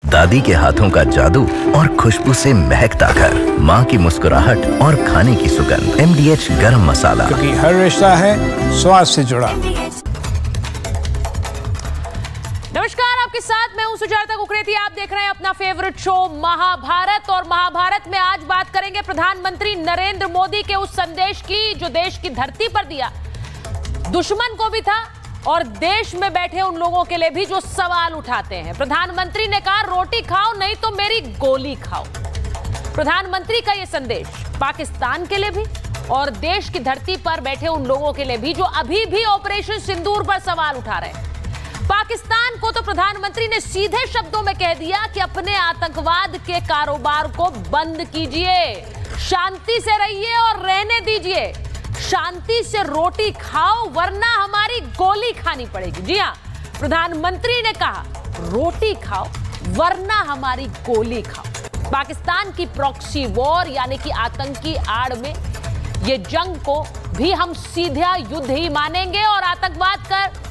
दादी के हाथों का जादू और खुशबू से महकता घर, माँ की मुस्कुराहट और खाने की सुगंध। MDH गरम मसाला, क्योंकि हर रिश्ता है स्वाद से जुड़ा। नमस्कार, आपके साथ मैं हूं सुजाता कुकरेती। आप देख रहे हैं अपना फेवरेट शो महाभारत। और महाभारत में आज बात करेंगे प्रधानमंत्री नरेंद्र मोदी के उस संदेश की जो देश की धरती पर दिया, दुश्मन को भी था और देश में बैठे उन लोगों के लिए भी जो सवाल उठाते हैं। प्रधानमंत्री ने कहा, रोटी खाओ नहीं तो मेरी गोली खाओ। प्रधानमंत्री का यह संदेश पाकिस्तान के लिए भी और देश की धरती पर बैठे उन लोगों के लिए भी जो अभी भी ऑपरेशन सिंदूर पर सवाल उठा रहे हैं। पाकिस्तान को तो प्रधानमंत्री ने सीधे शब्दों में कह दिया कि अपने आतंकवाद के कारोबार को बंद कीजिए, शांति से रहिए और रहने दीजिए, शांति से रोटी खाओ वरना हमारी गोली खानी पड़ेगी। जी हां, प्रधानमंत्री ने कहा रोटी खाओ वरना हमारी गोली खाओ। पाकिस्तान की प्रॉक्सी वॉर यानी कि आतंकी आड़ में ये जंग को भी हम सीधा युद्ध ही मानेंगे और आतंकवाद कर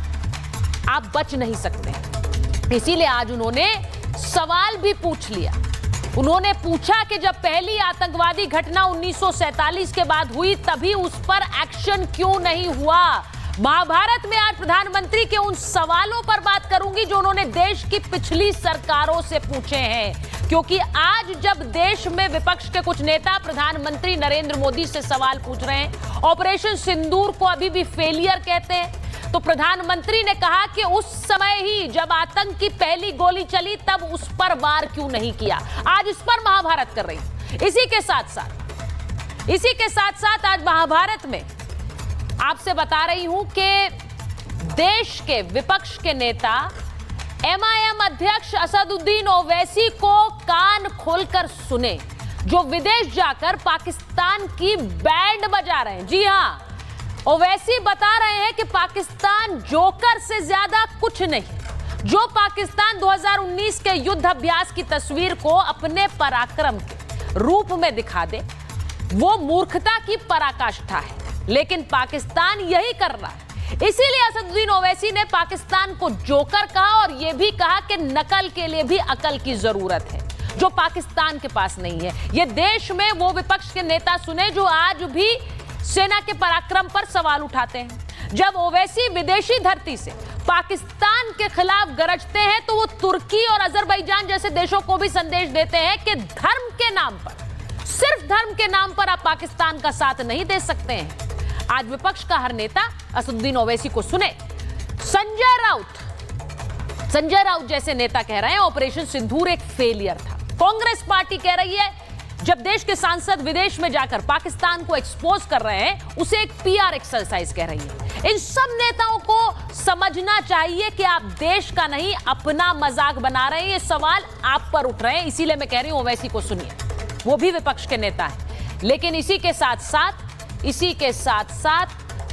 आप बच नहीं सकते। इसीलिए आज उन्होंने सवाल भी पूछ लिया। उन्होंने पूछा कि जब पहली आतंकवादी घटना 1947 के बाद हुई तभी उस पर एक्शन क्यों नहीं हुआ। महाभारत में आज प्रधानमंत्री के उन सवालों पर बात करूंगी जो उन्होंने देश की पिछली सरकारों से पूछे हैं, क्योंकि आज जब देश में विपक्ष के कुछ नेता प्रधानमंत्री नरेंद्र मोदी से सवाल पूछ रहे हैं, ऑपरेशन सिंदूर को अभी भी फेलियर कहते हैं, तो प्रधानमंत्री ने कहा कि उस समय ही जब आतंक की पहली गोली चली तब उस पर वार क्यों नहीं किया। आज इस पर महाभारत कर रही हूं। इसी के साथ साथ आज महाभारत में आपसे बता रही हूं कि देश के विपक्ष के नेता MIM अध्यक्ष असदुद्दीन ओवैसी को कान खोलकर सुने, जो विदेश जाकर पाकिस्तान की बैंड बजा रहे हैं। जी हां, ओवैसी बता रहे हैं कि पाकिस्तान जोकर से ज्यादा कुछ नहीं। जो पाकिस्तान 2019 के युद्ध अभ्यास की तस्वीर को अपने पराक्रम के रूप में दिखा दे, वो मूर्खता की पराकाष्ठा है, लेकिन पाकिस्तान यही कर रहा है। इसीलिए असदुद्दीन ओवैसी ने पाकिस्तान को जोकर कहा और यह भी कहा कि नकल के लिए भी अकल की जरूरत है, जो पाकिस्तान के पास नहीं है। ये देश में वो विपक्ष के नेता सुने जो आज भी सेना के पराक्रम पर सवाल उठाते हैं। जब ओवैसी विदेशी धरती से पाकिस्तान के खिलाफ गरजते हैं तो वो तुर्की और अजरबैजान जैसे देशों को भी संदेश देते हैं कि धर्म के नाम पर, सिर्फ धर्म के नाम पर आप पाकिस्तान का साथ नहीं दे सकते हैं। आज विपक्ष का हर नेता असदुद्दीन ओवैसी को सुने। संजय राउत जैसे नेता कह रहे हैं ऑपरेशन सिंदूर एक फेलियर था। कांग्रेस पार्टी कह रही है जब देश के सांसद विदेश में जाकर पाकिस्तान को एक्सपोज कर रहे हैं उसे एक PR एक्सरसाइज कह रही है। इन सब नेताओं को समझना चाहिए कि आप देश का नहीं अपना मजाक बना रहे हैं। ये सवाल आप पर उठ रहे हैं, इसीलिए मैं कह रही हूं ओवैसी को सुनिए। वो भी विपक्ष के नेता है, लेकिन इसी के साथ साथ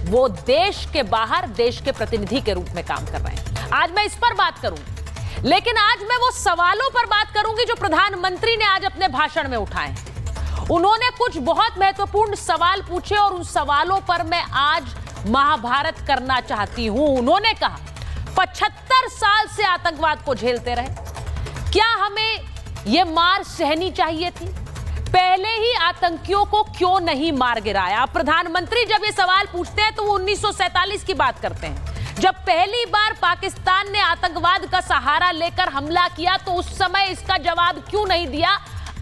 वो देश के बाहर देश के प्रतिनिधि के रूप में काम कर रहे हैं। आज मैं इस पर बात करूंगी, लेकिन आज मैं वो सवालों पर बात करूंगी जो प्रधानमंत्री ने आज अपने भाषण में उठाए। उन्होंने कुछ बहुत महत्वपूर्ण सवाल पूछे और उन सवालों पर मैं आज महाभारत करना चाहती हूं। उन्होंने कहा 75 साल से आतंकवाद को झेलते रहे, क्या हमें यह मार सहनी चाहिए थी? पहले ही आतंकियों को क्यों नहीं मार गिराया? प्रधानमंत्री जब ये सवाल पूछते हैं तो वो 1947 की बात करते हैं, जब पहली बार पाकिस्तान ने आतंकवाद का सहारा लेकर हमला किया तो उस समय इसका जवाब क्यों नहीं दिया?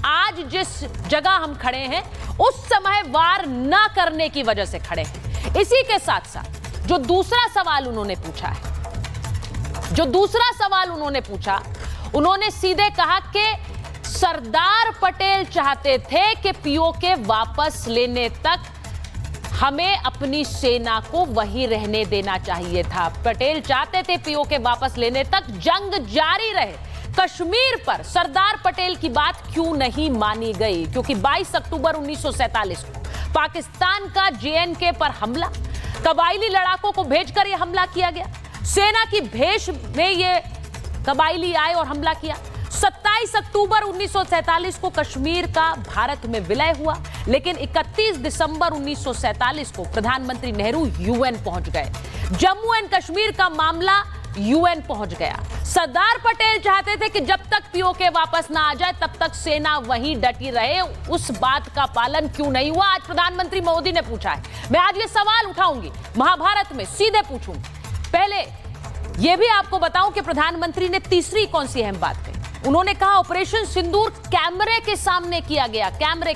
आज जिस जगह हम खड़े हैं उस समय वार ना करने की वजह से खड़े हैं। इसी के साथ साथ जो दूसरा सवाल उन्होंने पूछा, उन्होंने सीधे कहा कि सरदार पटेल चाहते थे कि POK वापस लेने तक हमें अपनी सेना को वहीं रहने देना चाहिए था। पटेल चाहते थे POK वापस लेने तक जंग जारी रहे। कश्मीर पर सरदार पटेल की बात क्यों नहीं मानी गई? क्योंकि 22 अक्टूबर 1947 को पाकिस्तान का JNK पर हमला, कबायली लड़ाकों को भेजकर यह हमला किया गया। सेना की भेष में ये कबायली आए और हमला किया। 27 अक्टूबर 1947 को कश्मीर का भारत में विलय हुआ, लेकिन 31 दिसंबर 1947 को प्रधानमंत्री नेहरू UN पहुंच गए। जम्मू एंड कश्मीर का मामला यूएन पहुंच गया। सरदार पटेल चाहते थे कि जब तक पीओके वापस ना आ जाए तब तक सेना वहीं डटी रहे। उस बात का पालन क्यों नहीं हुआ, आज प्रधानमंत्री मोदी ने पूछा है। मैं आज ये सवाल उठाऊंगी, महाभारत में सीधे पूछूंगी। पहले यह भी आपको बताऊं कि प्रधानमंत्री ने तीसरी कौन सी अहम बात कही। उन्होंने कहा ऑपरेशन सिंदूर कैमरे के सामने किया गया। कैमरे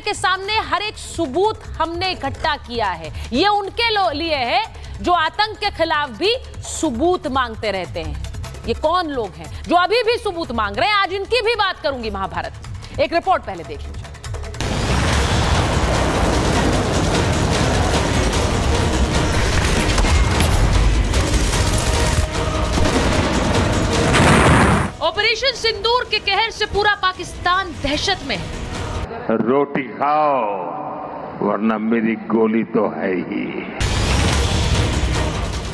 के सामने हर एक सबूत हमने इकट्ठा किया है। ये उनके लिए है जो आतंक के खिलाफ भी सबूत मांगते रहते हैं। ये कौन लोग हैं जो अभी भी सबूत मांग रहे हैं, आज इनकी भी बात करूंगी महाभारत में। एक रिपोर्ट पहले देख लीजिए। ऑपरेशन सिंदूर के कहर से पूरा पाकिस्तान दहशत में है। रोटी खाओ वरना मेरी गोली तो है ही।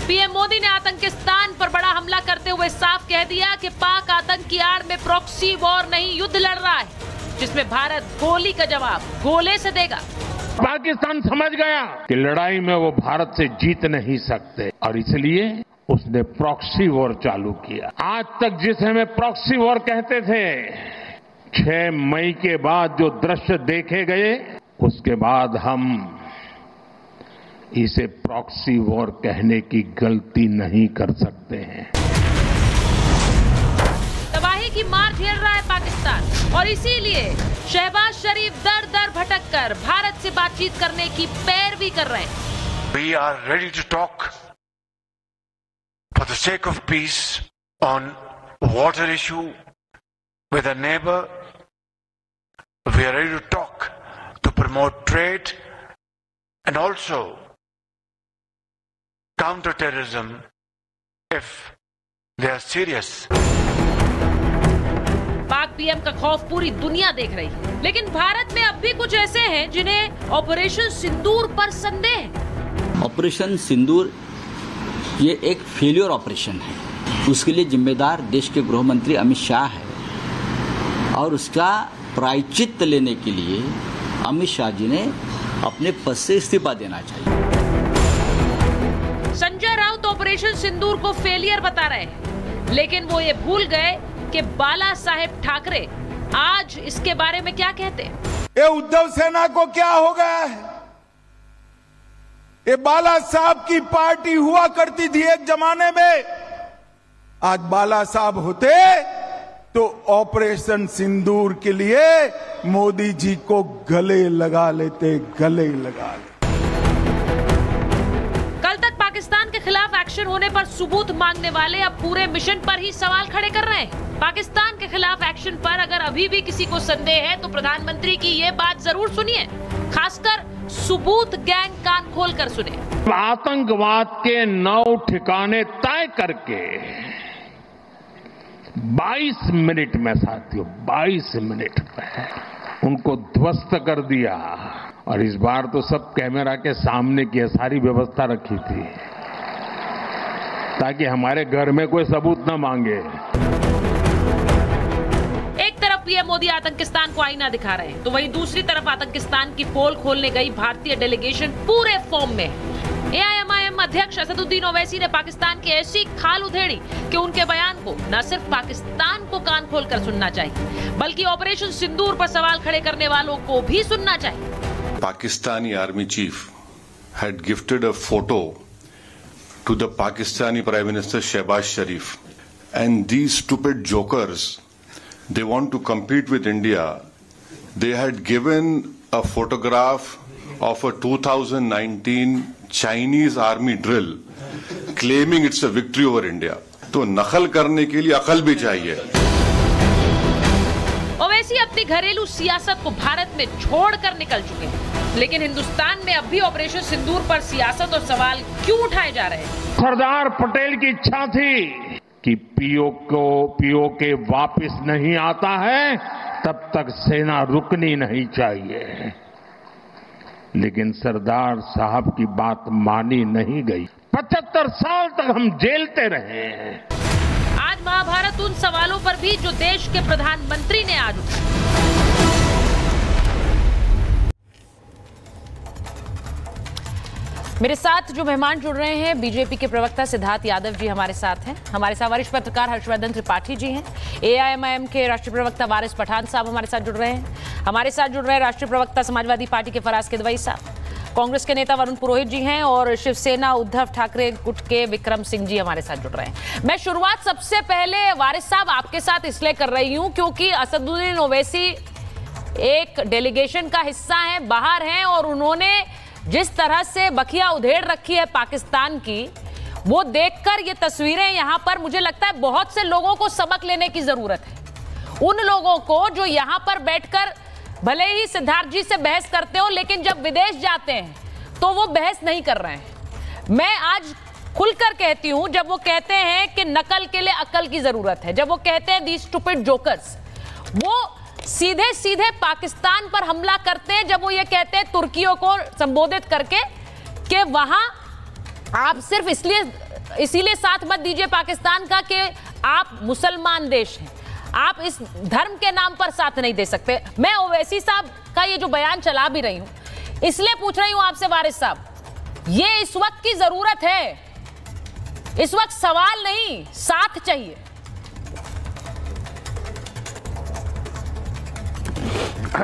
पीएम मोदी ने आतंकिस्तान पर बड़ा हमला करते हुए साफ कह दिया कि पाक आतंक की आड़ में प्रॉक्सी वॉर नहीं, युद्ध लड़ रहा है, जिसमें भारत गोली का जवाब गोले से देगा। पाकिस्तान समझ गया कि लड़ाई में वो भारत से जीत नहीं सकते और इसलिए उसने प्रॉक्सी वॉर चालू किया। आज तक जिसे हमें प्रॉक्सी वॉर कहते थे, 6 मई के बाद जो दृश्य देखे गए, उसके बाद हम इसे प्रॉक्सी वॉर कहने की गलती नहीं कर सकते हैं। तबाही की मार झेल रहा है पाकिस्तान और इसीलिए शहबाज शरीफ दर दर भटक कर भारत से बातचीत करने की पैरवी कर रहे हैं। We are ready to talk for the sake of peace on water issue with a neighbor. We are ready to talk to promote trade and also counter-terrorism if they are serious. पाक PM का खौफ पूरी दुनिया देख रही है, लेकिन भारत में अब भी कुछ ऐसे हैं जिन्हें ऑपरेशन सिंदूर पर संदेह है। ऑपरेशन सिंदूर ये एक फेलियर ऑपरेशन है। उसके लिए जिम्मेदार देश के गृह मंत्री अमित शाह है और उसका प्रायश्चित्त लेने के लिए अमित शाह जी ने अपने पद से इस्तीफा देना चाहिए। संजय राउत ऑपरेशन सिंदूर को फेलियर बता रहे हैं, लेकिन वो ये भूल गए कि बाला साहेब ठाकरे आज इसके बारे में क्या कहते हैं। ये उद्धव सेना को क्या हो गया है? ये बाला साहब की पार्टी हुआ करती थी एक जमाने में। आज बाला साहब होते तो ऑपरेशन सिंदूर के लिए मोदी जी को गले लगा लेते, गले लगा लेते। कल तक पाकिस्तान के खिलाफ एक्शन होने पर सबूत मांगने वाले अब पूरे मिशन पर ही सवाल खड़े कर रहे हैं। पाकिस्तान के खिलाफ एक्शन पर अगर अभी भी किसी को संदेह है तो प्रधानमंत्री की ये बात जरूर सुनिए, खासकर सबूत गैंग कान खोल कर सुने। आतंकवाद के 9 ठिकाने तय करके 22 मिनट में साथियों, 22 मिनट में उनको ध्वस्त कर दिया। और इस बार तो सब कैमरा के सामने की सारी व्यवस्था रखी थी ताकि हमारे घर में कोई सबूत न मांगे। एक तरफ पीएम मोदी आतंकिस्तान को आईना दिखा रहे हैं तो वहीं दूसरी तरफ आतंकिस्तान की पोल खोलने गई भारतीय डेलीगेशन पूरे फॉर्म में है। एआईएमआईएम अध्यक्ष असदुद्दीन ओवैसी ने पाकिस्तान की ऐसी खाल उधेड़ी कि उनके बयान को न सिर्फ पाकिस्तान को कान खोलकर सुनना चाहिए बल्कि ऑपरेशन सिंदूर पर सवाल खड़े करने वालों को भी सुनना चाहिए। Pakistani army chief had gifted a photo to the Pakistani Prime Minister Shehbaz Sharif, and these stupid jokers, they want to compete with India. They had given a photograph of a 2019 Chinese army drill, claiming it's a victory over India. तो नकल करने के लिए अकल भी चाहिए। ओवैसी अपनी घरेलू सियासत को भारत में छोड़कर निकल चुके हैं, लेकिन हिंदुस्तान में अब भी ऑपरेशन सिंदूर पर सियासत और सवाल क्यों उठाए जा रहे हैं। सरदार पटेल की इच्छा थी कि पीओके वापस नहीं आता है तब तक सेना रुकनी नहीं चाहिए, लेकिन सरदार साहब की बात मानी नहीं गई। 75 साल तक हम झेलते रहे हैं। आज महाभारत उन सवालों पर भी जो देश के प्रधानमंत्री ने आज उठाए। मेरे साथ जो मेहमान जुड़ रहे हैं, बीजेपी के प्रवक्ता सिद्धार्थ यादव जी हमारे साथ हैं, हमारे साथ वरिष्ठ पत्रकार हर्षवर्धन त्रिपाठी जी हैं, एआईएमआईएम के राष्ट्रीय प्रवक्ता वारिस पठान साहब हमारे साथ जुड़ रहे हैं, हमारे साथ जुड़ रहे हैं राष्ट्रीय प्रवक्ता समाजवादी पार्टी के फराज किदवई साहब, कांग्रेस के नेता वरुण पुरोहित जी हैं और शिवसेना उद्धव ठाकरे गुट के विक्रम सिंह जी हमारे साथ जुड़ रहे हैं। मैं शुरुआत सबसे पहले वारिस साहब आपके साथ इसलिए कर रही हूं क्योंकि असदुद्दीन ओवैसी एक डेलीगेशन का हिस्सा हैं, बाहर हैं और उन्होंने जिस तरह से बखिया उधेड़ रखी है पाकिस्तान की, वो देखकर ये तस्वीरें यहां पर मुझे लगता है बहुत से लोगों को सबक लेने की जरूरत है। उन लोगों को जो यहां पर बैठकर भले ही सिद्धार्थ जी से बहस करते हो लेकिन जब विदेश जाते हैं तो वो बहस नहीं कर रहे हैं। मैं आज खुलकर कहती हूं, जब वो कहते हैं कि नकल के लिए अकल की जरूरत है, जब वो कहते हैं दी स्टूपिड जोकर्स, वो सीधे सीधे पाकिस्तान पर हमला करते हैं। जब वो ये कहते हैं तुर्कियों को संबोधित करके कि वहां आप सिर्फ इसीलिए साथ मत दीजिए पाकिस्तान का कि आप मुसलमान देश हैं, आप इस धर्म के नाम पर साथ नहीं दे सकते। मैं ओवैसी साहब का ये जो बयान चला भी रही हूं, इसलिए पूछ रही हूं आपसे वारिस साहब, ये इस वक्त की जरूरत है, इस वक्त सवाल नहीं, साथ चाहिए।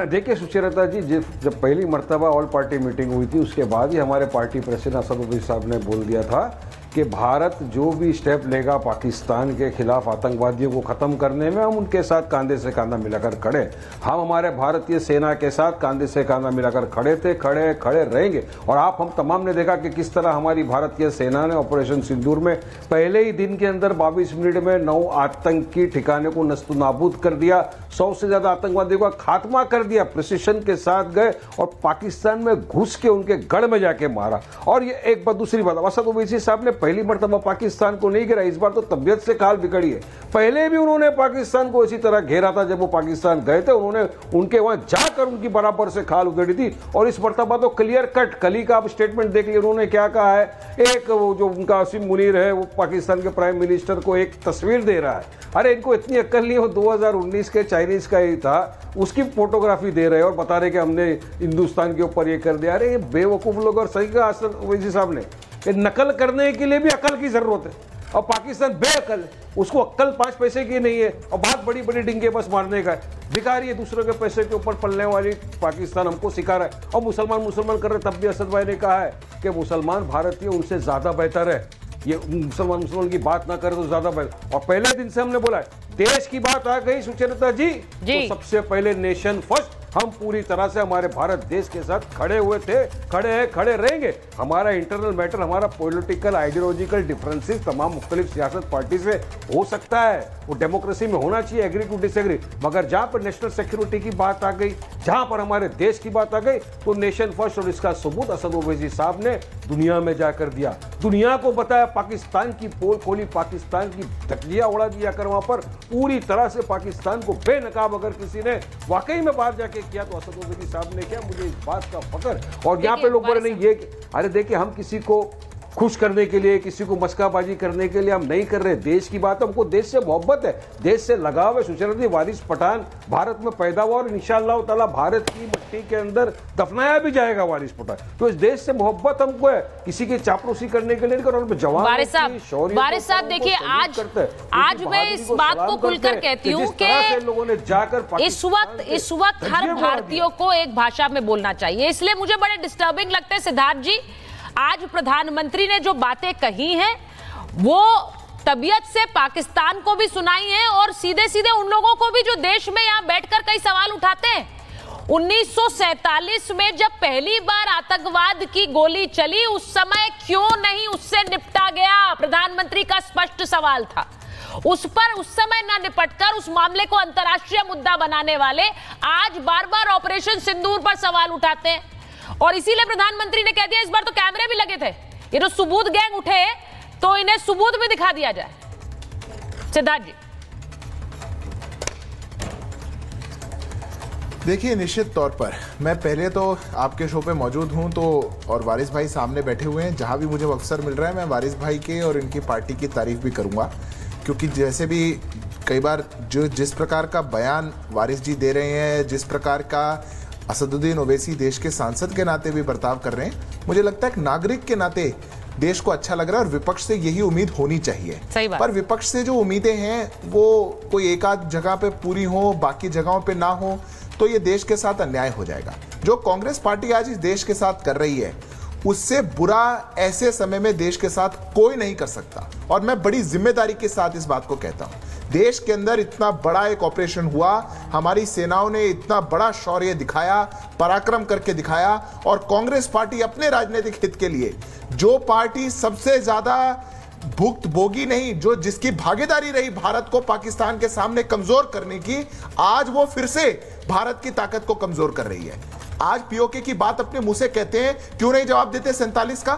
देखिए सुचेता जी, जब पहली मर्तबा ऑल पार्टी मीटिंग हुई थी उसके बाद ही हमारे पार्टी प्रेसिडेंट असदुद्दीन साहब ने बोल दिया था कि भारत जो भी स्टेप लेगा पाकिस्तान के खिलाफ आतंकवादियों को ख़त्म करने में, हम उनके साथ कंधे से कंधा मिलाकर खड़े। हम हमारे भारतीय सेना के साथ कंधे से कंधा मिलाकर खड़े थे, खड़े रहेंगे। और हम तमाम ने देखा कि किस तरह हमारी भारतीय सेना ने ऑपरेशन सिंदूर में पहले ही दिन के अंदर 22 मिनट में 9 आतंकी ठिकाने को नस्त नाबूद कर दिया, 100 से ज़्यादा आतंकवादियों का खात्मा कर दिया, प्रिसिशन के साथ गए और पाकिस्तान में घुस के उनके गढ़ में जाके मारा। और ये एक बात, दूसरी बात, असद ओवैसी साहब ने पहली मर्तबा पाकिस्तान को नहीं गिरा, इस बार तो तबियत से काल बिगड़ी है। पहले भी उन्होंने पाकिस्तान को इसी तरह घेरा था, जब वो पाकिस्तान गए थे उन्होंने उनके वहां जाकर उनकी बराबर से खाल उधेड़ी थी। और इस मर्तबा तो क्लियर कट, कल ही का आप स्टेटमेंट देख लिया उन्होंने क्या कहा है। एक वो जो उनका आसिम मुनीर है, वो पाकिस्तान के प्राइम मिनिस्टर को एक तस्वीर दे रहा है। अरे इनको इतनी अक्ल नहीं, वो 2019 के चाइनीज का ही था, उसकी फोटोग्राफी दे रहे हैं और बता रहे कि हमने हिंदुस्तान के ऊपर ये कर दिया। अरे ये बेवकूफ लोग। और सही कहा असद ओवैसी साहब ने, नकल करने के लिए भी अकल की जरूरत है और पाकिस्तान बेअकल, उसको अक्ल 5 पैसे की नहीं है और बहुत बड़ी बड़ी डिंगे बस मारने का है। भिखारी है, दूसरों के पैसे के ऊपर पलने वाली पाकिस्तान हमको सिखा रहा है। और मुसलमान कर रहे, तब भी असद भाई ने कहा है कि मुसलमान भारतीय उनसे ज्यादा बेहतर है, ये मुसलमान की बात ना करे तो ज्यादा बेहतर। और पहले दिन से हमने बोला है, देश की बात आ गई सुचेता जी, तो सबसे पहले नेशन फर्स्ट। हम पूरी तरह से हमारे भारत देश के साथ खड़े हुए थे, खड़े हैं, खड़े रहेंगे। हमारा इंटरनल मैटर, हमारा पॉलिटिकल आइडियोलॉजिकल डिफरेंसेस तमाम मुख्तलिफ सियासत पार्टी से हो सकता है, वो डेमोक्रेसी में होना चाहिए, एग्री टू डिसएग्री। मगर जहां पर नेशनल सिक्योरिटी की बात आ गई, जहां पर हमारे देश की बात आ गई, तो नेशन फर्स्ट। और इसका सबूत असद ओवैसी साहब ने दुनिया में जाकर दिया, दुनिया को बताया, पाकिस्तान की पोल खोली, पाकिस्तान की धज्जियां उड़ा दिया कर वहां पर पूरी तरह से पाकिस्तान को बेनकाब अगर किसी ने वाकई में बाहर जाके किया तो असद ओवैसी साहब ने किया। मुझे इस बात का फख्र। और यहाँ पे लोग बोल रहे नहीं ये, अरे देखिए हम किसी को खुश करने के लिए, किसी को मस्काबाजी करने के लिए हम नहीं कर रहे। देश की बात, हमको देश से मोहब्बत है, देश से लगाव है। सुचेता वारिस पठान भारत में पैदा हुआ और इंशाअल्लाह ताला भारत की मिट्टी के अंदर दफनाया भी जाएगा वारिस पठान। तो इस देश से मोहब्बत हमको है, किसी की चापलूसी करने के लिए नहीं कर। जवान वारिस साहब देखिए, आज मैं इस बात को खुलकर कहती हूँ कि लोगों ने जाकर इस वक्त हर भारतीयों को एक भाषा में बोलना चाहिए। इसलिए मुझे बड़े डिस्टर्बिंग लगते हैं सिद्धार्थ जी, आज प्रधानमंत्री ने जो बातें कही हैं वो तबीयत से पाकिस्तान को भी सुनाई है और सीधे सीधे उन लोगों को भी जो देश में यहां बैठकर कई सवाल उठाते हैं। 1947 में जब पहली बार आतंकवाद की गोली चली, उस समय क्यों नहीं उससे निपटा गया? प्रधानमंत्री का स्पष्ट सवाल था। उस समय ना निपटकर उस मामले को अंतर्राष्ट्रीय मुद्दा बनाने वाले आज बार बार ऑपरेशन सिंदूर पर सवाल उठाते हैं। और इसीलिए प्रधानमंत्री ने कह दिया इस बार तो कैमरे भी लगे थे, ये जो सबूत गैंग उठे तो इन्हें सबूत भी दिखा दिया जाए। सिद्धार्थ जी, देखिए निश्चित तौर पर मैं पहले तो आपके शो पे मौजूद हूं तो, और वारिस भाई सामने बैठे हुए हैं, जहां भी मुझे अवसर मिल रहा है मैं वारिस भाई के और इनकी पार्टी की तारीफ भी करूंगा। क्योंकि जैसे भी कई बार जिस प्रकार का बयान वारिस जी दे रहे हैं, जिस प्रकार का असदुद्दीन ओवैसी देश के सांसद के नाते भी बर्ताव कर रहे हैं। मुझे लगता है एक नागरिक के नाते देश को अच्छा लग रहा है और विपक्ष से यही उम्मीद होनी चाहिए। सही बात। पर विपक्ष से जो उम्मीदें हैं वो कोई एक आध जगह पे पूरी हो, बाकी जगहों पे ना हो, तो ये देश के साथ अन्याय हो जाएगा। जो कांग्रेस पार्टी आज इस देश के साथ कर रही है उससे बुरा ऐसे समय में देश के साथ कोई नहीं कर सकता। और मैं बड़ी जिम्मेदारी के साथ इस बात को कहता हूं। देश के अंदर इतना बड़ा एक ऑपरेशन हुआ, हमारी सेनाओं ने इतना बड़ा शौर्य दिखाया, पराक्रम करके दिखाया, और कांग्रेस पार्टी अपने राजनीतिक हित के लिए जो पार्टी सबसे ज्यादा भुक्तभोगी नहीं, जो जिसकी भागीदारी रही भारत को पाकिस्तान के सामने कमजोर करने की, आज वो फिर से भारत की ताकत को कमजोर कर रही है। आज पीओके की बात अपने मुंह से कहते हैं, क्यों नहीं जवाब देते 47 का?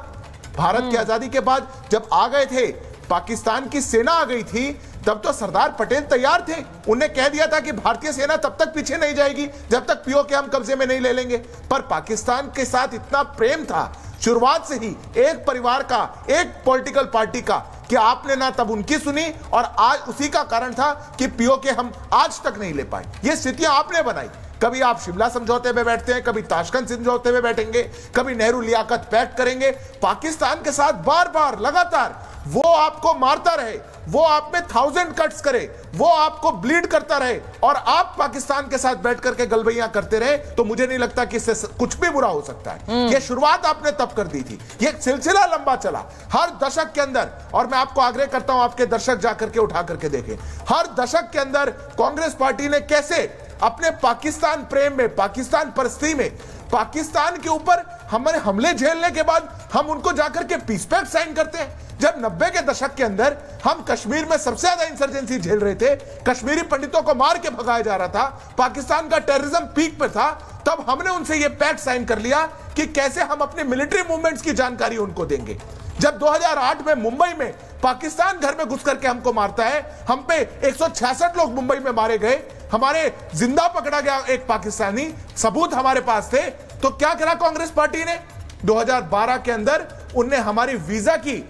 भारत की आजादी के बाद जब आ गए थे, पाकिस्तान की सेना आ गई थी, तब तो सरदार पटेल तैयार थे। उन्हें कह दिया था कि भारतीय सेना तब तक पीछे नहीं जाएगी जब तक पीओके हम कब्जे में नहीं ले लेंगे। पर पाकिस्तान के साथ इतना प्रेम था शुरुआत से ही, एक परिवार का, एक पॉलिटिकल पार्टी का, कि आपने ना तब उनकी सुनी, और आज उसी का कारण था कि पीओके हम आज तक नहीं ले पाए। ये स्थितियां आपने बनाई। कभी आप शिमला समझौते में बैठते हैं, कभी ताशकंद समझौते में बैठेंगे, कभी नेहरू लियाकत पैक्ट करेंगे। पाकिस्तान के साथ बार बार लगातार वो आपको मारता रहे, वो आप में 1000 कट्स करे, वो आपको ब्लीड करता रहे, और आप पाकिस्तान के साथ बैठ करके गलबैयां करते रहे, तो मुझे नहीं लगता कि इससे कुछ भी बुरा हो सकता है। ये शुरुआत आपने तब कर दी थी, ये सिलसिला लंबा चला हर दशक के अंदर। और मैं आपको आग्रह करता हूं, आपके दर्शक जाकर के उठा करके देखें, हर दशक के अंदर कांग्रेस पार्टी ने कैसे अपने पाकिस्तान प्रेम में, पाकिस्तान परस्ती में, पाकिस्तान के ऊपर हमारे हमले झेलने के बाद हम उनको जाकर के पीस पैक्ट साइन करते हैं। जब 90 के दशक के अंदर हम कश्मीर में सबसे ज्यादा इंसर्जेंसी झेल रहे थे, कश्मीरी पंडितों को मार के भगाया जा रहा था, पाकिस्तान का टेररिज्म पीक पर था, तब हमने उनसे यह पैक्ट साइन कर लिया कि कैसे हम अपने मिलिट्री मूवमेंट्स की जानकारी उनको देंगे। जब 2008 में मुंबई में पाकिस्तान घर में घुस करके हमको मारता है, हम पे 166 लोग मुंबई में मारे गए, हमारे जिंदा पकड़ा गया एक पाकिस्तानी, सबूत हमारे पास थे, तो क्या करा कांग्रेस पार्टी ने? 2012 के अंदर उनने हमारी वीजा की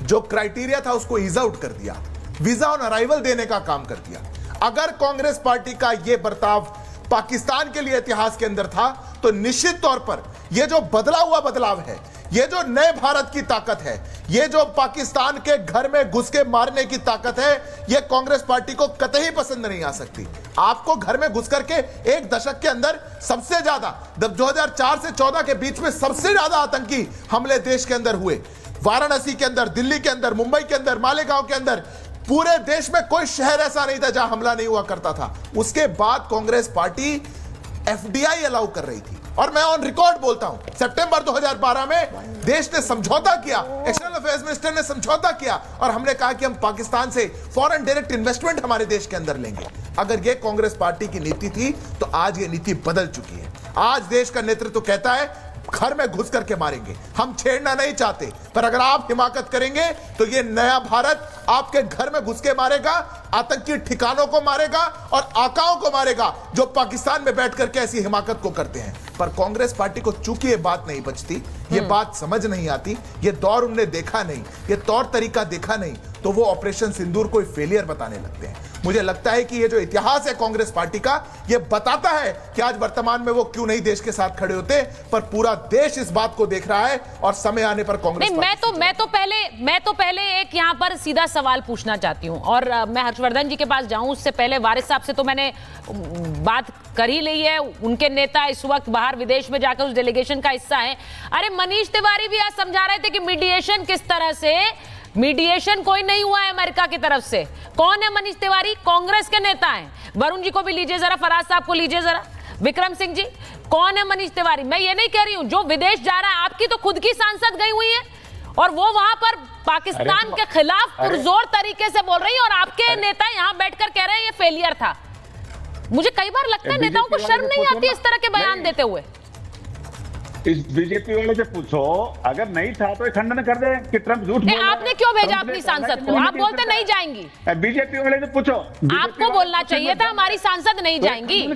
जो क्राइटेरिया था उसको ईज आउट कर दिया, वीजा ऑन अराइवल देने का काम कर दिया। अगर कांग्रेस पार्टी का यह बर्ताव पाकिस्तान के लिए इतिहास के अंदर था, तो निश्चित तौर पर यह जो बदला हुआ बदलाव है, ये जो नए भारत की ताकत है, ये जो पाकिस्तान के घर में घुस के मारने की ताकत है, ये कांग्रेस पार्टी को कतई पसंद नहीं आ सकती। आपको घर में घुस करके एक दशक के अंदर सबसे ज्यादा, 2004 से 14 के बीच में सबसे ज्यादा आतंकी हमले देश के अंदर हुए। वाराणसी के अंदर, दिल्ली के अंदर, मुंबई के अंदर, मालेगांव के अंदर, पूरे देश में कोई शहर ऐसा नहीं था जहां हमला नहीं हुआ करता था। उसके बाद कांग्रेस पार्टी एफडीआई अलाउ कर रही थी, और मैं ऑन रिकॉर्ड बोलता हूं, सितंबर 2012 में देश ने समझौता किया, एक्सटर्नल अफेयर्स मिनिस्टर ने समझौता किया, और हमने कहा कि हम पाकिस्तान से फॉरेन डायरेक्ट इन्वेस्टमेंट हमारे देश के अंदर लेंगे। अगर यह कांग्रेस पार्टी की नीति थी, तो आज ये नीति बदल चुकी है। आज देश का नेतृत्व कहता है घर में घुस करके मारेंगे, हम छेड़ना नहीं चाहते, पर अगर आप हिमाकत करेंगे तो ये नया भारत आपके घर में घुस के मारेगा, आतंकी ठिकानों को मारेगा और आकाओं को मारेगा जो पाकिस्तान में बैठ करके ऐसी हिमाकत को करते हैं। पर कांग्रेस पार्टी को चूंकि ये बात नहीं बचती, ये बात समझ नहीं आती, ये दौर उनने देखा नहीं, ये तौर तरीका देखा नहीं, तो वो ऑपरेशन सिंदूर को फेलियर बताने लगते हैं। मुझे लगता है कि ये जो इतिहास है कांग्रेस पार्टी का, ये बताता है कि आज वर्तमान में वो क्यों नहीं देश के साथ खड़े होते, पर पूरा देश इस बात को देख रहा है, और समय आने पर कांग्रेस मैं तो पहले एक यहाँ पर सीधा सवाल पूछना चाहती हूँ, और मैं हर्षवर्धन जी के पास जाऊं उससे पहले वारिस साहब से तो मैंने बात कर ही ली है। उनके नेता इस वक्त बाहर विदेश में जाकर उस डेलीगेशन का हिस्सा है। अरे मनीष तिवारी भी आज समझा रहे थे कि मीडिएशन किस तरह से, मीडिएशन कोई नहीं हुआ है अमेरिका की तरफ से। कौन है मनीष तिवारी? कांग्रेस के नेता हैं। वरुण जी को भी लीजिए जरा, फराज साहब को लीजिए जरा, विक्रम सिंह जी, कौन है मनीष तिवारी? मैं ये नहीं कह रही हूं जो विदेश जा रहा है, आपकी तो खुद की सांसद गई हुई है और वो वहां पर पाकिस्तान के खिलाफ पुरजोर तरीके से बोल रही है, और आपके नेता यहां बैठकर कह रहे हैं ये फेलियर था। मुझे कई बार लगता है नेताओं को शर्म नहीं आती इस तरह के बयान देते हुए। इस बीजेपी वाले से पूछो, अगर नहीं था तो खंडन कर दे कि ट्रंप झूठ बोल रहा है। आपने क्यों भेजा अपनी सांसद को? आप बोलते नहीं जाएंगी। बीजेपी वाले से पूछो, आपको बोलना चाहिए था हमारी सांसद नहीं जाएंगी।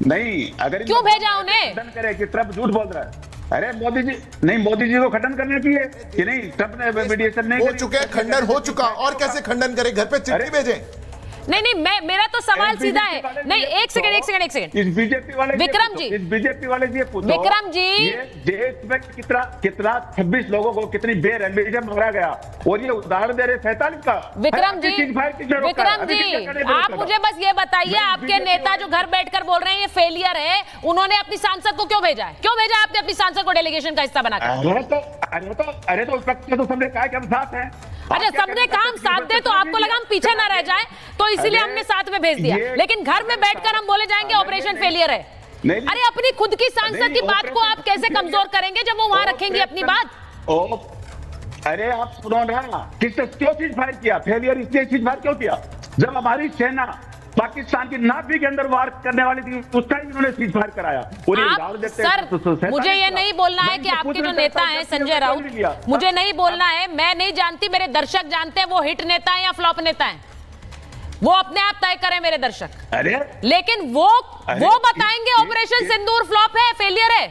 नहीं, अगर क्यों भेजा उन्हें? खंडन करे कि ट्रंप झूठ बोल रहा है। अरे मोदी जी नहीं, मोदी जी को खंडन करना चाहिए कि नहीं, ट्रंप ने मीडिएशन नहीं हो चुके, खंडन हो चुका, और कैसे खंडन करे? घर पे चिट्ठी भेजें। नहीं, मेरा तो सवाल सीधा है। नहीं, एक सेकंड। इस बीजेपी वाले विक्रम जी, इस बीजेपी वाले जी पूछो, विक्रम जी, ये देश में कितना 26 लोगों को कितनी बेरहमी मारा गया, और ये उदाहरण दे रहे 47 का। विक्रम जी, आप मुझे बस ये बताइए, आपके नेता जो घर बैठकर बोल रहे हैं ये फेलियर है, उन्होंने अपनी सांसद को क्यों भेजा है? क्यों भेजा आपने अपनी सांसद को डेलीगेशन का हिस्सा बनाकर? अरे तो उस वक्त तो सबने कहा कि हम साथ हैं। अच्छा, सबने काम साथ दे तो आपको लगा हम पीछे ना रह जाए, तो इसीलिए हमने साथ में भेज दिया। लेकिन घर में बैठकर हम बोले जाएंगे ऑपरेशन फेलियर है। अरे अपनी खुद की सांसद की बात को आप कैसे कमजोर करेंगे जब वो वहां रखेंगे अपनी बात? अरे आप सुनो ना, किसने क्यों चीज फायर किया? फेलियर इसलिए चीज फायर क्यों किया जब हमारी सेना पाकिस्तान की नाभी के अंदर वार करने वाली थी, उस टाइम इन्होंने सीज फायर कराया। सर, मुझे ये नहीं बोलना है कि आपके जो नेता हैं संजय राउत, मुझे नहीं बोलना है, मैं नहीं जानती, मेरे दर्शक जानते हैं वो हिट नेता है या फ्लॉप नेता है, वो अपने आप तय करें मेरे दर्शक। अरे लेकिन वो बताएंगे ऑपरेशन सिंदूर फ्लॉप है, फेलियर है,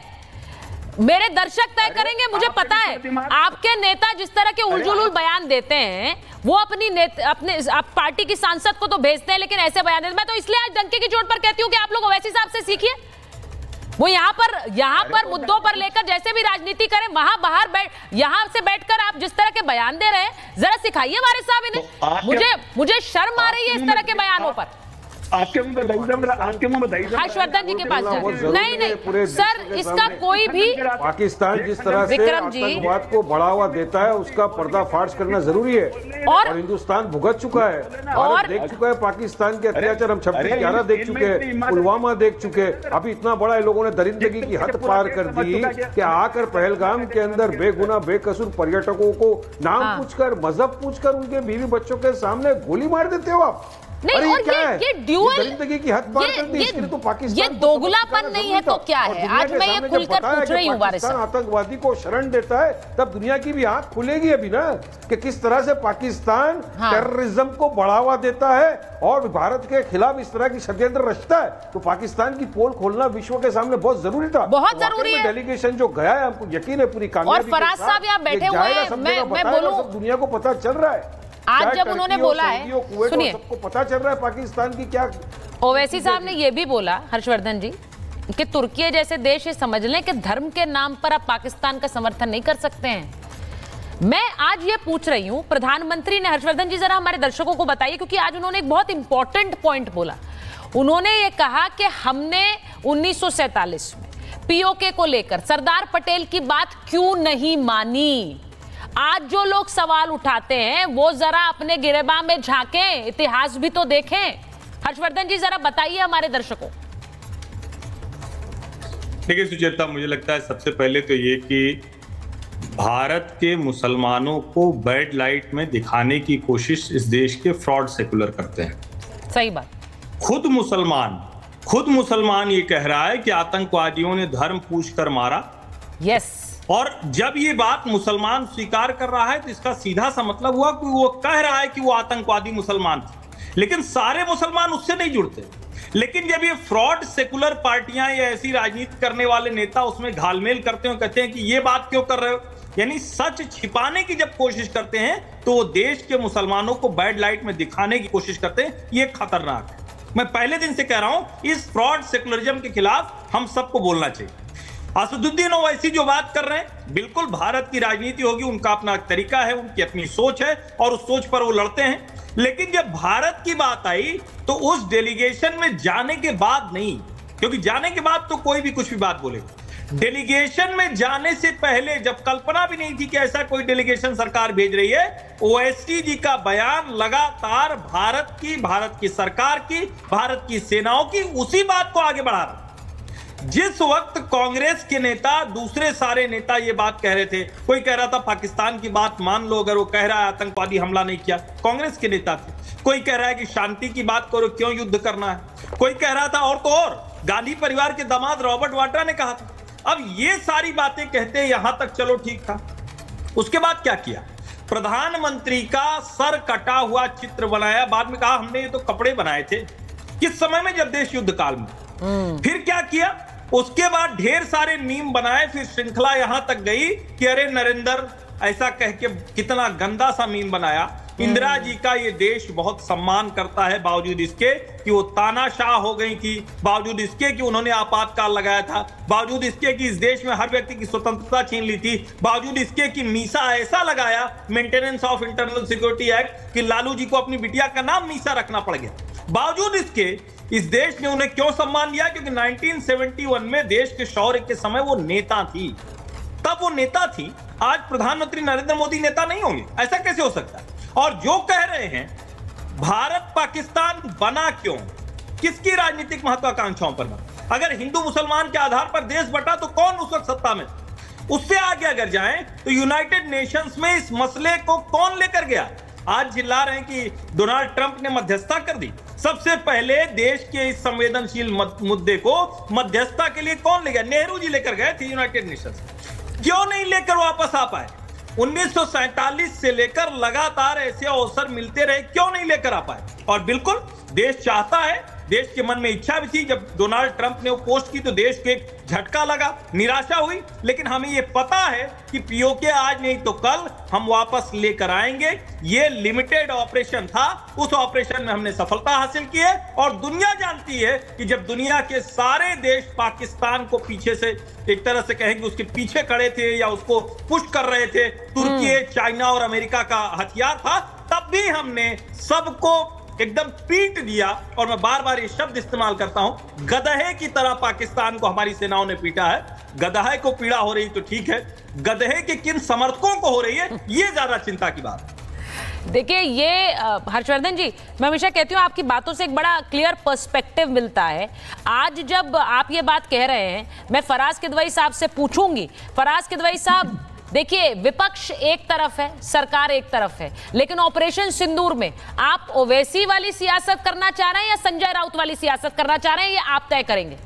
मेरे दर्शक तय करेंगे। मुझे पता है आपके नेता जिस तरह के उलझुल बयान देते हैं, वो अपने पार्टी की सांसद को तो भेजते हैं, लेकिन ऐसे बयान देते हैं। मैं तो इसलिए आज डंके की चोट पर कहती हूं कि आप लोग ओवैसी साहब से सीखिए। वो यहाँ पर मुद्दों पर लेकर जैसे भी राजनीति करें, वहां बाहर यहां से बैठकर आप जिस तरह के बयान दे रहे हैं, जरा सिखाइए वारिस साहब इन्हें। मुझे शर्म आ रही है इस तरह के बयानों पर। आपके मुंह में दही हर्षवर्धन जी के पास नहीं सर, इसका कोई भी पाकिस्तान जिस तरह से आतंकवाद को बढ़ावा देता है उसका पर्दाफाश करना जरूरी है, और हिंदुस्तान भुगत चुका है, भारत देख चुका है पाकिस्तान के अत्याचार। हम 26/11 देख चुके हैं, पुलवामा देख चुके हैं, अभी इतना बड़ा इन लोगों ने दरिंदगी की हद पार कर दी कि आकर पहलगाम के अंदर बेगुनाह बेकसूर पर्यटकों को नाम पूछकर, मजहब पूछकर उनके बीवी बच्चों के सामने गोली मार देते हो आप। नहीं, और ये दरिंदगी की हद पार कर दी, इसके लिए तो पाकिस्तान ये दोगलापन नहीं है तो क्या है? आज मैं ये खुलकर पूछ रही हूँ वारिस साहब। आतंकवादी को शरण देता है तब दुनिया की भी आंख खुलेगी अभी ना, कि किस तरह से पाकिस्तान टेररिज्म को बढ़ावा देता है और भारत के खिलाफ इस तरह की षड्यंत्र रचता है। तो पाकिस्तान की पोल खोलना विश्व के सामने बहुत जरूरी था, बहुत जरूरी है। डेलीगेशन जो गया है, हमको यकीन है पूरी कामयाबी। और फराज साहब यहाँ बैठे हुए हैं, मैं बोलूं, दुनिया को पता चल रहा है आज जब उन्होंने बोला है, सुनिए, सबको पता चल रहा है पाकिस्तान की क्या। ओवैसी साहब ने यह भी बोला, हर्षवर्धन जी, कि तुर्की जैसे देश ये समझ लें कि धर्म के नाम पर आप पाकिस्तान का समर्थन नहीं कर सकते हैं। मैं आज ये पूछ रही हूं, प्रधानमंत्री ने, हर्षवर्धन जी जरा हमारे दर्शकों को बताइए, क्योंकि आज उन्होंने एक बहुत इंपॉर्टेंट पॉइंट बोला। उन्होंने ये कहा कि हमने 1947 में पीओके को लेकर सरदार पटेल की बात क्यों नहीं मानी। आज जो लोग सवाल उठाते हैं वो जरा अपने गिरेबान में झांकें, इतिहास भी तो देखें। हर्षवर्धन जी जरा बताइए हमारे दर्शकों। देखिए सुचेता, मुझे लगता है सबसे पहले तो ये कि भारत के मुसलमानों को बैड लाइट में दिखाने की कोशिश इस देश के फ्रॉड सेकुलर करते हैं। सही बात। खुद मुसलमान ये कह रहा है कि आतंकवादियों ने धर्म पूछकर मारा। यस। और जब ये बात मुसलमान स्वीकार कर रहा है तो इसका सीधा सा मतलब हुआ कि वो कह रहा है कि वो आतंकवादी मुसलमान थे, लेकिन सारे मुसलमान उससे नहीं जुड़ते। लेकिन जब ये फ्रॉड सेकुलर पार्टियां या ऐसी राजनीति करने वाले नेता उसमें घालमेल करते हो, कहते हैं कि ये बात क्यों कर रहे हो, यानी सच छिपाने की जब कोशिश करते हैं तो वो देश के मुसलमानों को बैड लाइट में दिखाने की कोशिश करते हैं। ये खतरनाक है। मैं पहले दिन से कह रहा हूं, इस फ्रॉड सेकुलरिज्म के खिलाफ हम सबको बोलना चाहिए। असदुद्दीन ओवैसी जो बात कर रहे हैं, बिल्कुल भारत की राजनीति होगी, उनका अपना तरीका है, उनकी अपनी सोच है और उस सोच पर वो लड़ते हैं। लेकिन जब भारत की बात आई तो उस डेलीगेशन में जाने के बाद नहीं, क्योंकि जाने के बाद तो कोई भी कुछ भी बात बोलेगा। डेलीगेशन में जाने से पहले जब कल्पना भी नहीं थी कि ऐसा कोई डेलीगेशन सरकार भेज रही है, ओवैसी जी का बयान लगातार भारत की सरकार की, भारत की सेनाओं की उसी बात को आगे बढ़ा रहा। जिस वक्त कांग्रेस के नेता, दूसरे सारे नेता ये बात कह रहे थे, कोई कह रहा था पाकिस्तान की बात मान लो, अगर वो कह रहा है आतंकवादी हमला नहीं किया, कांग्रेस के नेता थे। कोई कह रहा है कि शांति की बात करो, क्यों युद्ध करना है, कोई कह रहा था, और तो और गांधी परिवार के दामाद रॉबर्ट वाड्रा ने कहा था। अब ये सारी बातें कहते यहां तक चलो ठीक था। उसके बाद क्या किया, प्रधानमंत्री का सर कटा हुआ चित्र बनाया, बाद में कहा हमने ये तो कपड़े बनाए थे, किस समय में, जब देश युद्ध काल में। फिर क्या किया, उसके बाद ढेर सारे मीम बनाए, फिर श्रृंखला यहां तक गई कि अरे नरेंद्र, ऐसा कह के कितना गंदा सा मीम बनाया इंदिरा जी का ये देश बहुत सम्मान करता है, बावजूद इसके कि वो तानाशाह हो गई थी, बावजूद इसके कि उन्होंने आपातकाल लगाया था, बावजूद इसके कि इस देश में हर व्यक्ति की स्वतंत्रता छीन ली थी, बावजूद इसके कि मीसा ऐसा लगाया, maintenance of internal security act, कि लालू जी को अपनी बिटिया का नाम मीसा रखना पड़ गया। बावजूद इसके इस देश ने उन्हें क्यों सम्मान दिया? क्योंकि 1971 में देश के शौर्य के समय वो नेता थी, तब वो नेता थी। आज प्रधानमंत्री नरेंद्र मोदी नेता नहीं होंगे, ऐसा कैसे हो सकता है? और जो कह रहे हैं भारत पाकिस्तान बना क्यों, किसकी राजनीतिक महत्वाकांक्षाओं पर बना? अगर हिंदू मुसलमान के आधार पर देश बटा तो कौन उस वक्त सत्ता में? उससे आगे अगर जाएं तो यूनाइटेड नेशंस में इस मसले को कौन लेकर गया? आज चिल्ला रहे हैं कि डोनाल्ड ट्रंप ने मध्यस्थता कर दी। सबसे पहले देश के इस संवेदनशील मुद्दे को मध्यस्थता के लिए कौन ले गया? नेहरू जी लेकर गए थे यूनाइटेड नेशंस। क्यों नहीं लेकर वापस आ पाए? 1947 से लेकर लगातार ऐसे अवसर मिलते रहे, क्यों नहीं लेकर आ पाए? और बिल्कुल देश चाहता है, देश के मन में इच्छा भी थी। जब डोनाल्ड ट्रंप ने वो पोस्ट की तो देश के झटका लगा, निराशा हुई, लेकिन हमें ये पता है कि पीओके आज नहीं तो कल हम वापस लेकर आएंगे। ये लिमिटेड ऑपरेशन था, उस ऑपरेशन में हमने सफलता हासिल की है और दुनिया जानती है कि जब दुनिया के सारे देश पाकिस्तान को पीछे से एक तरह से कहेंगे उसके पीछे खड़े थे या उसको पुश कर रहे थे, तुर्की, चाइना और अमेरिका का हथियार था, तब भी हमने सबको एकदम पीट दिया। और मैं बार बार ये शब्द इस्तेमाल करता हूं, गधे की तरह पाकिस्तान को हमारी सेनाओं ने पीटा है। गधे को पीड़ा हो रही तो ठीक है, गधे के किन समर्थकों को हो रही है, ये ज्यादा चिंता की बात है। देखिए ये हर्षवर्धन जी, मैं हमेशा कहती हूँ आपकी बातों से एक बड़ा क्लियर पर्सपेक्टिव मिलता है। आज जब आप ये बात कह रहे हैं, मैं फराज किदवई साहब से पूछूंगी। फराज किदवई साहब, देखिए विपक्ष एक तरफ है, सरकार एक तरफ है, लेकिन ऑपरेशन सिंदूर में आप ओवैसी वाली सियासत करना चाह रहे हैं या संजय राउत वाली सियासत करना चाह रहे हैं, ये आप तय करेंगे।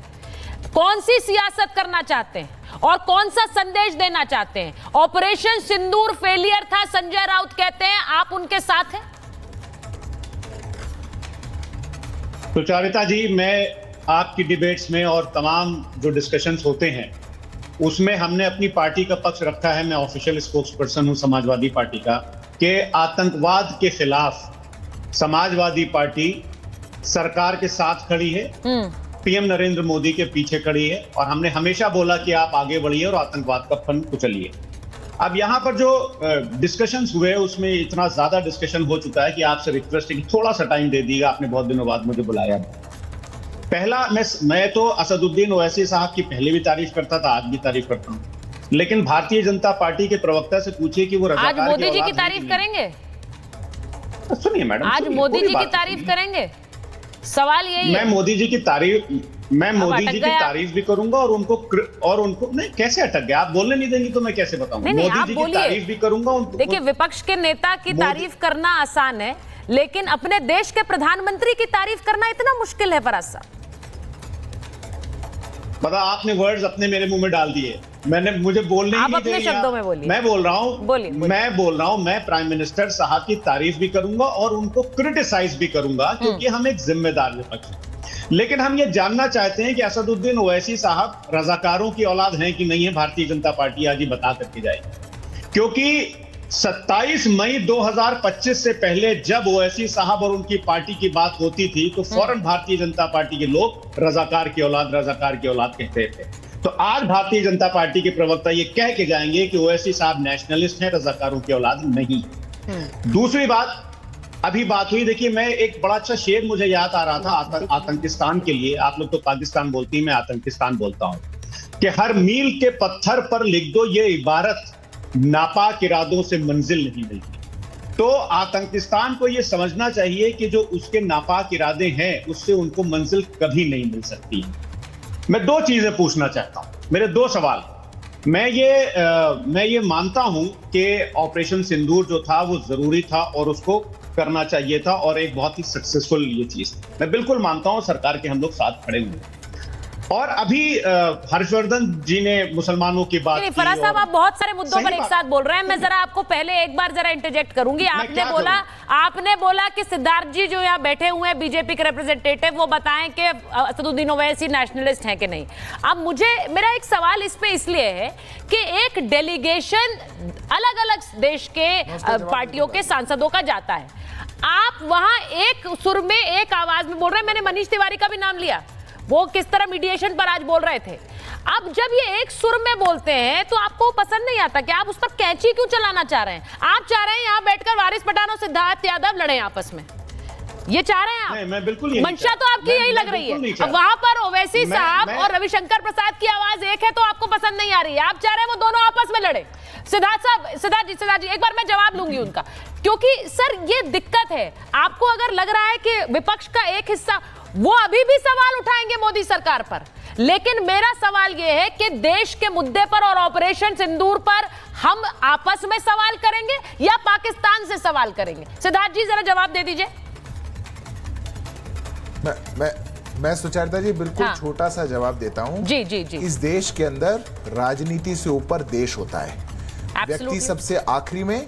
कौन सी सियासत करना चाहते हैं और कौन सा संदेश देना चाहते हैं? ऑपरेशन सिंदूर फेलियर था, संजय राउत कहते हैं, आप उनके साथ हैं? सुचारिता जी, मैं आपकी डिबेट्स में और तमाम जो डिस्कशंस होते हैं उसमें हमने अपनी पार्टी का पक्ष रखा है। मैं ऑफिशियल स्पोक्स पर्सन हूं समाजवादी पार्टी का, कि आतंकवाद के खिलाफ समाजवादी पार्टी सरकार के साथ खड़ी है, पीएम नरेंद्र मोदी के पीछे खड़ी है, और हमने हमेशा बोला कि आप आगे बढ़िए और आतंकवाद का फन कुचलिए। अब यहाँ पर जो डिस्कशंस हुए उसमें इतना ज्यादा डिस्कशन हो चुका है कि आपसे रिक्वेस्ट है कि थोड़ा सा टाइम दे दीजिएगा। आपने बहुत दिनों बाद मुझे बुलाया। पहला, मैं तो असदुद्दीन ओवैसी साहब की पहले भी तारीफ करता था, आज भी तारीफ करता हूं, लेकिन भारतीय जनता पार्टी के प्रवक्ता से पूछिए कि वो आज मोदी जी की तारीफ करेंगे? सुनिए मैडम, आज मोदी जी की तारीफ करेंगे? सवाल यही है। मैं मोदी जी की तारीफ भी करूंगा और उनको नहीं, कैसे अटक गया? आप बोलने नहीं देंगी तो मैं कैसे बताऊंगा? मोदी जी की तारीफ भी करूंगा। देखिए, विपक्ष के नेता की तारीफ करना आसान है, लेकिन अपने देश के प्रधानमंत्री की तारीफ करना इतना मुश्किल है। फराज साहब, पता, आपने वर्ड्स अपने मेरे मुंह में डाल दिए। मुझे बोलने ही नहीं अपने शब्दों में बोलिए। मैं बोल रहा हूं, मैं प्राइम मिनिस्टर साहब की तारीफ भी करूंगा और उनको क्रिटिसाइज भी करूंगा, क्योंकि हम एक जिम्मेदार विपक्ष हैं। लेकिन हम ये जानना चाहते हैं कि असदुद्दीन ओवैसी साहब रजाकारों की औलाद हैं कि नहीं है। भारतीय जनता पार्टी आज ही बता करके जाएगी, क्योंकि 27 मई 2025 से पहले जब ओवैसी साहब और उनकी पार्टी की बात होती थी तो फौरन भारतीय जनता पार्टी के लोग रजाकार की औलाद कहते थे। तो आज भारतीय जनता पार्टी के प्रवक्ता ये कह के जाएंगे कि ओवैसी साहब नेशनलिस्ट हैं, रजाकारों की औलाद नहीं। दूसरी बात, अभी बात हुई, देखिए मैं एक बड़ा अच्छा शेर मुझे याद आ रहा था आतंकिस्तान के लिए। आप लोग तो पाकिस्तान बोलती हैं, मैं आतंकिस्तान बोलता हूं, कि हर मील के पत्थर पर लिख दो ये इबारत, नापाक इरादों से मंजिल नहीं मिलती। तो आतंकिस्तान को यह समझना चाहिए कि जो उसके नापाक इरादे हैं उससे उनको मंजिल कभी नहीं मिल सकती। मैं दो चीजें पूछना चाहता हूं, मेरे दो सवाल। मैं ये मानता हूं कि ऑपरेशन सिंदूर जो था वो जरूरी था और उसको करना चाहिए था और एक बहुत ही सक्सेसफुल ये चीज। मैं बिल्कुल मानता हूं, सरकार के हम लोग साथ खड़े हुए। और अभी हर्षवर्धन जी ने मुसलमानों की बात की। फराज साहब, आप बहुत सारे मुद्दों पर एक साथ बोल रहे हैं। मैं जरा आपको पहले एक बार जरा इंटरजेक्ट करूंगी। आपने बोला कि सिद्धार्थ जी जो यहाँ बैठे हुए हैं बीजेपी के रिप्रेजेंटेटिव, वो बताएं कि असदुद्दीन ओवैसी नेशनलिस्ट हैं कि नहीं। अब मेरा एक सवाल इस पे इसलिए है कि एक डेलीगेशन अलग अलग देश के पार्टियों के सांसदों का जाता है, आप वहां एक सुर में एक आवाज में बोल रहे हैं। मैंने मनीष तिवारी का भी नाम लिया, वो किस तरह मीडिएशन पर आज बोल रहे थे। अब जब ये एक सुर में बोलते हैं तो आपको पसंद नहीं आता कि आप उस पर कैंची क्यों चलाना चाह रहे हैं? आप चाह रहे हैं यहां बैठकर वारिस पठान और सिद्धार्थ यादव लड़े आपस में, ये चाह रहे हैं आप? नहीं, मैं बिल्कुल मंशा तो आपकी यही लग रही है। अब वहां पर ओवैसी साहब और रविशंकर प्रसाद की आवाज एक है तो आपको पसंद नहीं आ रही है, आप चाह रहे हैं वो दोनों आपस में लड़े। सिद्धार्थ जी एक बार मैं जवाब लूंगी उनका, क्योंकि सर ये दिक्कत है। आपको अगर लग रहा है कि विपक्ष का एक हिस्सा वो अभी भी सवाल उठाएंगे मोदी सरकार पर, लेकिन मेरा सवाल यह है कि देश के मुद्दे पर और ऑपरेशन सिंदूर पर हम आपस में सवाल करेंगे या पाकिस्तान से सवाल करेंगे? सिद्धार्थ जी जरा जवाब दे दीजिए। मैं सुचरिता जी बिल्कुल छोटा सा जवाब देता हूं। जी जी जी। इस देश के अंदर राजनीति से ऊपर देश होता है। व्यक्ति सबसे आखिरी में,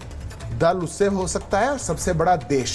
दल उससे हो सकता है और सबसे बड़ा देश।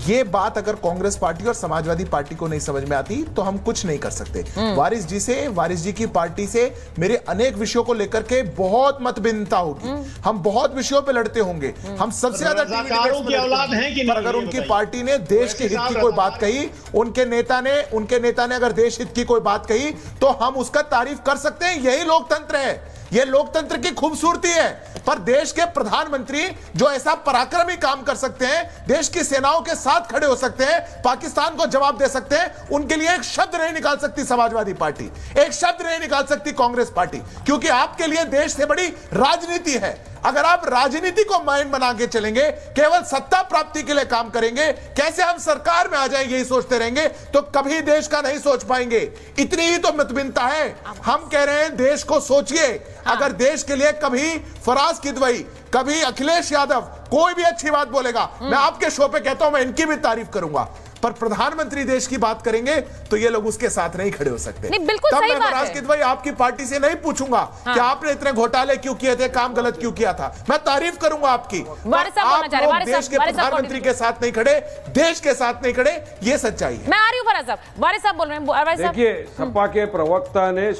ये बात अगर कांग्रेस पार्टी और समाजवादी पार्टी को नहीं समझ में आती तो हम कुछ नहीं कर सकते। वारिस जी की पार्टी से मेरे अनेक विषयों को लेकर के बहुत मतभिन्नता होगी, हम बहुत विषयों पे लड़ते होंगे, हम सबसे ज्यादा की औलाद हैं कि नहीं, अगर उनकी पार्टी ने देश के हित की कोई बात कही, उनके नेता ने अगर देश हित की कोई बात कही तो हम उसका तारीफ कर सकते हैं। यही लोकतंत्र है, यह लोकतंत्र की खूबसूरती है। पर देश के प्रधानमंत्री जो ऐसा पराक्रमी काम कर सकते हैं, देश की सेनाओं के साथ खड़े हो सकते हैं, पाकिस्तान को जवाब दे सकते हैं, उनके लिए एक शब्द नहीं निकाल सकती समाजवादी पार्टी, एक शब्द नहीं निकाल सकती कांग्रेस पार्टी, क्योंकि आपके लिए देश से बड़ी राजनीति है। अगर आप राजनीति को माइंड बना के चलेंगे, केवल सत्ता प्राप्ति के लिए काम करेंगे, कैसे हम सरकार में आ जाएंगे यही सोचते रहेंगे, तो कभी देश का नहीं सोच पाएंगे। इतनी ही तो मतभिन्नता है। हम कह रहे हैं देश को सोचिए। अगर देश के लिए कभी फराज किदवई, कभी अखिलेश यादव कोई भी अच्छी बात बोलेगा, मैं आपके शो पे कहता हूं मैं इनकी भी तारीफ करूंगा, पर प्रधानमंत्री देश की बात करेंगे तो ये लोग उसके साथ नहीं खड़े हो सकते। नहीं, बिल्कुल सही बात है। फराज किदवई आपकी पार्टी से नहीं पूछूंगा कि आपने इतने घोटाले क्यों किए थे, काम गलत क्यों किया था, मैं तारीफ करूंगा आपकी। आप लोग देश के प्रधानमंत्री के साथ नहीं खड़े, देश के साथ नहीं खड़े, ये सच्चाई है। मैं आ रही हूँ फराज साहब, वारिस साहब बोल रहे हैं। देखिए, सपा के प्रवक्ता ने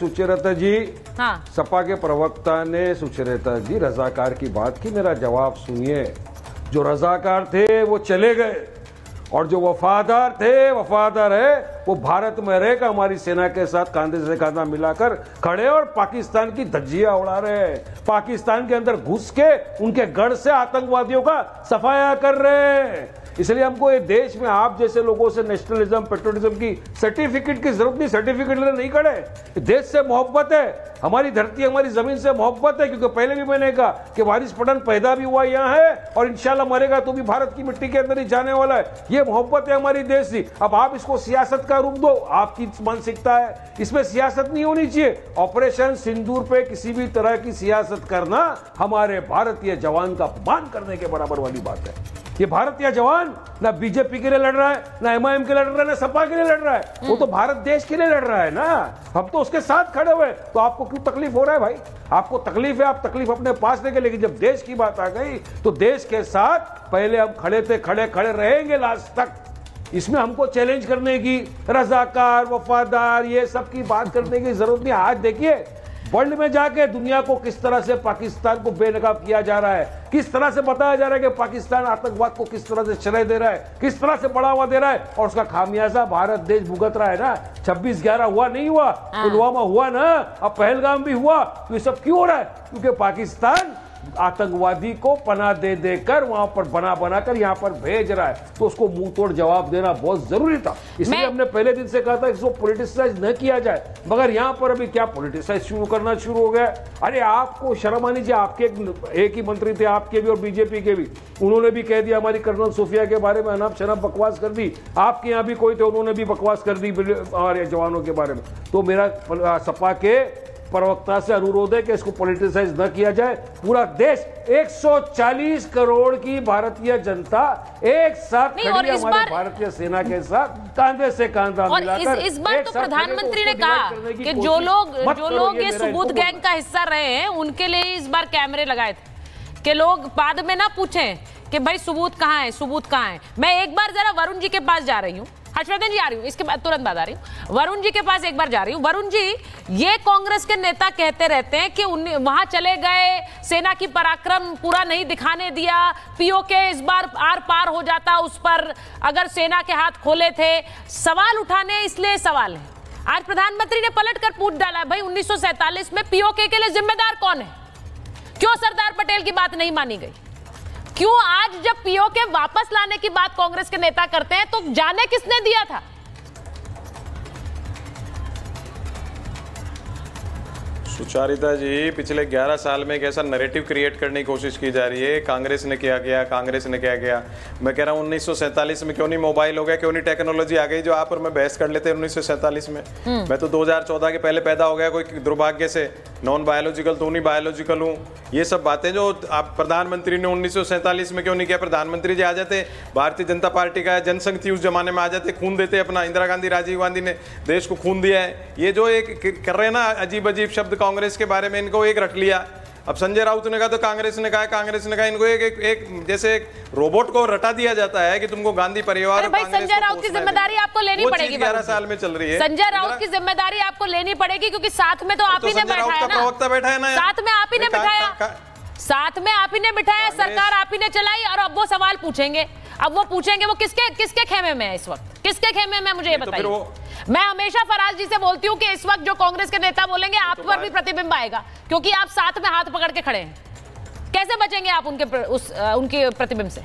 सुचरिता जी रजाकार की बात की। मेरा जवाब सुनिए। जो रजाकार थे वो चले गए और जो वफादार थे, वफादार है, वो भारत में रहकर हमारी सेना के साथ कांधे से कांधा मिलाकर खड़े और पाकिस्तान की धज्जियां उड़ा रहे हैं। पाकिस्तान के अंदर घुस के उनके गढ़ से आतंकवादियों का सफाया कर रहे हैं। इसलिए हमको ये देश में आप जैसे लोगों से नेशनलिज्म, पेट्रोलिज्म की सर्टिफिकेट की जरूरत नहीं। सर्टिफिकेट लेने नहीं खड़े। देश से मोहब्बत है, हमारी धरती, हमारी जमीन से मोहब्बत है। क्योंकि पहले भी मैंने कहा कि वारिस पठान पैदा भी हुआ यहाँ है और इंशाल्लाह मरेगा तो भी भारत की मिट्टी के अंदर ही जाने वाला है। ये मोहब्बत है हमारी देश की। अब आप इसको सियासत का रूप दो, आपकी मानसिकता है, इसमें सियासत नहीं होनी चाहिए। ऑपरेशन सिंदूर पे किसी भी तरह की सियासत करना हमारे भारतीय जवान का अपमान करने के बराबर वाली बात है। ये भारतीय जवान ना बीजेपी के लिए लड़ रहा है, ना एमआईएम के लिए लड़ रहा है, ना सपा के लिए लड़ रहा है, वो तो भारत देश के लिए लड़ रहा है ना। हम तो उसके साथ खड़े हुए। तो आपको क्यों तकलीफ हो रहा है भाई? आपको तकलीफ है, आप तकलीफ अपने पास लेके, लेकिन जब देश की बात आ गई तो देश के साथ पहले हम खड़े थे, खड़े रहेंगे लास्ट तक। इसमें हमको चैलेंज करने की, रजाकार, वफादार, ये सब की बात करने की जरूरत नहीं। आज देखिए वर्ल्ड में जाके दुनिया को किस तरह से पाकिस्तान को बेनकाब किया जा रहा है, किस तरह से बताया जा रहा है कि पाकिस्तान आतंकवाद को किस तरह से श्रेय दे रहा है, किस तरह से बढ़ावा दे रहा है, और उसका खामियाजा भारत देश भुगत रहा है ना। 26/11 हुआ नहीं हुआ, पुलवामा हुआ ना, अब पहलगाम भी हुआ। तो ये सब क्यों हो रहा है? क्योंकि पाकिस्तान आतंकवादी को पनाह दे देकर वहां पर बना कर यहां पर भेज रहा है। तो उसको मुंह तोड़ जवाब देना बहुत जरूरी था। इसलिए हमने पहले दिन से कहा था इसको पॉलिटिसाइज न किया जाए, मगर यहां पर अभी क्या पॉलिटिसाइज करना शुरू हो गया। अरे आपको शर्म आनी चाहिए। आपके एक ही मंत्री थे, आपके भी और बीजेपी के भी, उन्होंने भी कह दिया हमारी कर्नल सोफिया के बारे में अनाप शनाप बकवास कर दी। आपके यहाँ भी कोई थे, उन्होंने भी बकवास कर दी हमारे जवानों के बारे में। तो मेरा सपा के प्रवक्ता से अनुरोध है कि इसको पॉलिटिसाइज न किया जाए। पूरा देश 140 करोड़ की भारतीय जनता एक साथ खड़ी है हमारे भारतीय सेना के साथ, कांधे से कांधा मिलाकर। इस बार तो प्रधानमंत्री ने कहा कि जो लोग ये सबूत गैंग का हिस्सा रहे हैं उनके लिए इस बार कैमरे लगाए थे कि लोग बाद में ना पूछें कि भाई सबूत कहाँ है, सबूत कहाँ है। मैं एक बार जरा वरुण जी के पास जा रही हूँ, हर्षवर्धन जी आ रही हूँ, इसके बाद तुरंत बाद आ रही हूँ, वरुण जी के पास एक बार जा रही हूँ। वरुण जी, ये कांग्रेस के नेता कहते रहते हैं कि वहां चले गए, सेना की पराक्रम पूरा नहीं दिखाने दिया, पीओके इस बार आर पार हो जाता उस पर अगर सेना के हाथ खोले थे। सवाल उठाने इसलिए सवाल है। आज प्रधानमंत्री ने पलट कर पूछ डाला, भाई 1947 में पीओके के लिए जिम्मेदार कौन है? क्यों सरदार पटेल की बात नहीं मानी गई? क्यों आज जब पीओके वापस लाने की बात कांग्रेस के नेता करते हैं तो जाने किसने दिया था? सुचारिता जी, पिछले 11 साल में एक ऐसा नैरेटिव क्रिएट करने की कोशिश की जा रही है, कांग्रेस ने क्या किया, कांग्रेस ने क्या किया। मैं कह रहा हूँ 1947 में क्यों नहीं मोबाइल हो गया, क्यों नहीं टेक्नोलॉजी आ गई जो आप और मैं बहस कर लेते हैं 1947 में। मैं तो 2014 के पहले पैदा हो गया, कोई दुर्भाग्य से नॉन बायोलॉजिकल तो नहीं बायोलॉजिकल हूँ। ये सब बातें जो आप प्रधानमंत्री ने 1947 में क्यों नहीं किया। प्रधानमंत्री जी आ जाते, भारतीय जनता पार्टी का जनसंघ थी उस जमाने में, आ जाते, खून देते अपना। इंदिरा गांधी, राजीव गांधी ने देश को खून दिया है। ये जो एक कर रहे हैं ना अजीब अजीब शब्द कांग्रेस के बारे में, इनको एक रट लिया। अब संजय राउत ने कहा तो कांग्रेस ने कहा, कांग्रेस ने कहा, इनको एक जैसे एक रोबोट को रटा दिया जाता है कि तुमको गांधी परिवार। भाई संजय राउत की जिम्मेदारी आपको लेनी पड़ेगी। 11 साल में चल रही है संजय राउत की जिम्मेदारी आपको लेनी पड़ेगी, क्योंकि साथ में तो आप ही ने बैठाया ना, प्रवक्ता बैठा है ना, साथ में आप ही ने बिठाया, साथ में आप ही ने बिठाया, सरकार आप ही ने चलाई, और अब वो सवाल पूछेंगे। अब वो पूछेंगे वो किसके खेमे में है इस वक्त, किसके खेमे में, मुझे ये बताइए। मैं हमेशा फराज जी से बोलती हूँ कि इस वक्त जो कांग्रेस के नेता बोलेंगे आप पर भी प्रतिबिंब आएगा, क्योंकि आप साथ में हाथ पकड़ के खड़े हैं। कैसे बचेंगे आप उनके प्रतिबिंब से?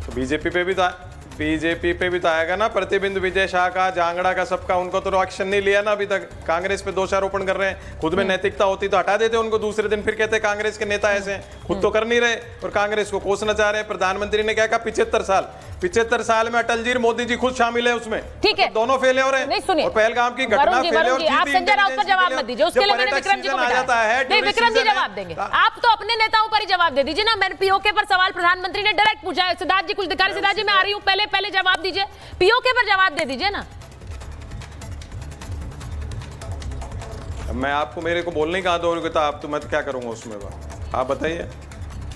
तो बीजेपी पे भी तो आएगा ना प्रतिबिंब। विजय शाह का, जांगड़ा का, सबका, उनको तो एक्शन नहीं लिया ना अभी तक। कांग्रेस पे दोषारोपण कर रहे हैं। खुद में नैतिकता होती तो हटा देते उनको, दूसरे दिन फिर कहते कांग्रेस के नेता ऐसे हैं। खुद तो कर नहीं रहे और कांग्रेस को कोसना चाह रहे हैं। प्रधानमंत्री ने क्या कहा, 75 साल में अटल जी, मोदी जी खुद शामिल है उसमें। ठीक है, दोनों फेल हो रहे हैं। नहीं सुनिए, और पहलगाम की घटना फेल है। और आप संजय राउत पर जवाब मत दीजिए, उसके लिए मैंने विक्रम जी को बिठाया। नहीं, विक्रम जी जवाब देंगे, आप तो अपने नेताओं पर ही जवाब दे दीजिए ना। मैंने पीओके पर सवाल प्रधानमंत्री ने डायरेक्ट पूछा है। सिद्धार्थ जी कुछ दिखा रहे, सिद्धार्थ जी मैं आ रही हूँ, पहले जवाब दीजिए, पीओके पर जवाब दे दीजिए ना। मैं आपको, मेरे को बोलने कहा दोगे तो आप तो मैं क्या करूंगा उसमें, आप बताइए।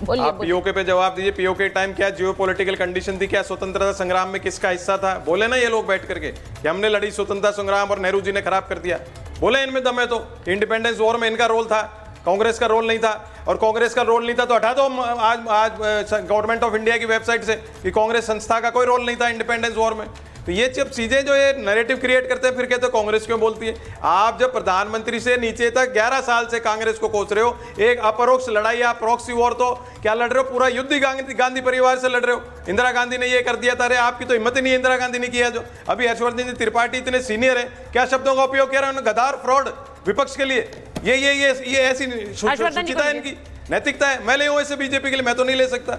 आप पीओके पे जवाब दीजिए। पीओके टाइम क्या जियोपॉलिटिकल कंडीशन थी, क्या स्वतंत्रता संग्राम में किसका हिस्सा था? बोले ना ये लोग बैठ करके कि हमने लड़ी स्वतंत्रता संग्राम और नेहरू जी ने खराब कर दिया। बोले इनमें दम है तो। इंडिपेंडेंस वॉर में इनका रोल था, कांग्रेस का रोल नहीं था। और कांग्रेस का रोल नहीं था तो हटा दो आज गवर्नमेंट ऑफ इंडिया की वेबसाइट से कि कांग्रेस संस्था का कोई रोल नहीं था इंडिपेंडेंस वॉर में। तो ये जब चीजें जो ये नैरेटिव क्रिएट करते हैं फिर कहते हैं कांग्रेस क्यों बोलती है। आप जब प्रधानमंत्री से नीचे तक 11 साल से कांग्रेस को कोस रहे हो, एक अपरोक्ष लड़ाई, आप प्रॉक्सी वॉर तो क्या लड़ रहे हो, पूरा युद्ध गांधी परिवार से लड़ रहे हो। इंदिरा गांधी ने ये कर दिया था, अरे आपकी तो हिम्मत ही नहीं, इंदिरा गांधी ने किया जो। अभी हर्षवर्धन त्रिपाठी इतने सीनियर है, क्या शब्दों का उपयोग कर रहे हैं, गद्दार, फ्रॉड, विपक्ष के लिए। ये ऐसी शुचिता है इनकी, नैतिकता है। मैं ले हूं ऐसे बीजेपी के लिए, मैं तो नहीं ले सकता।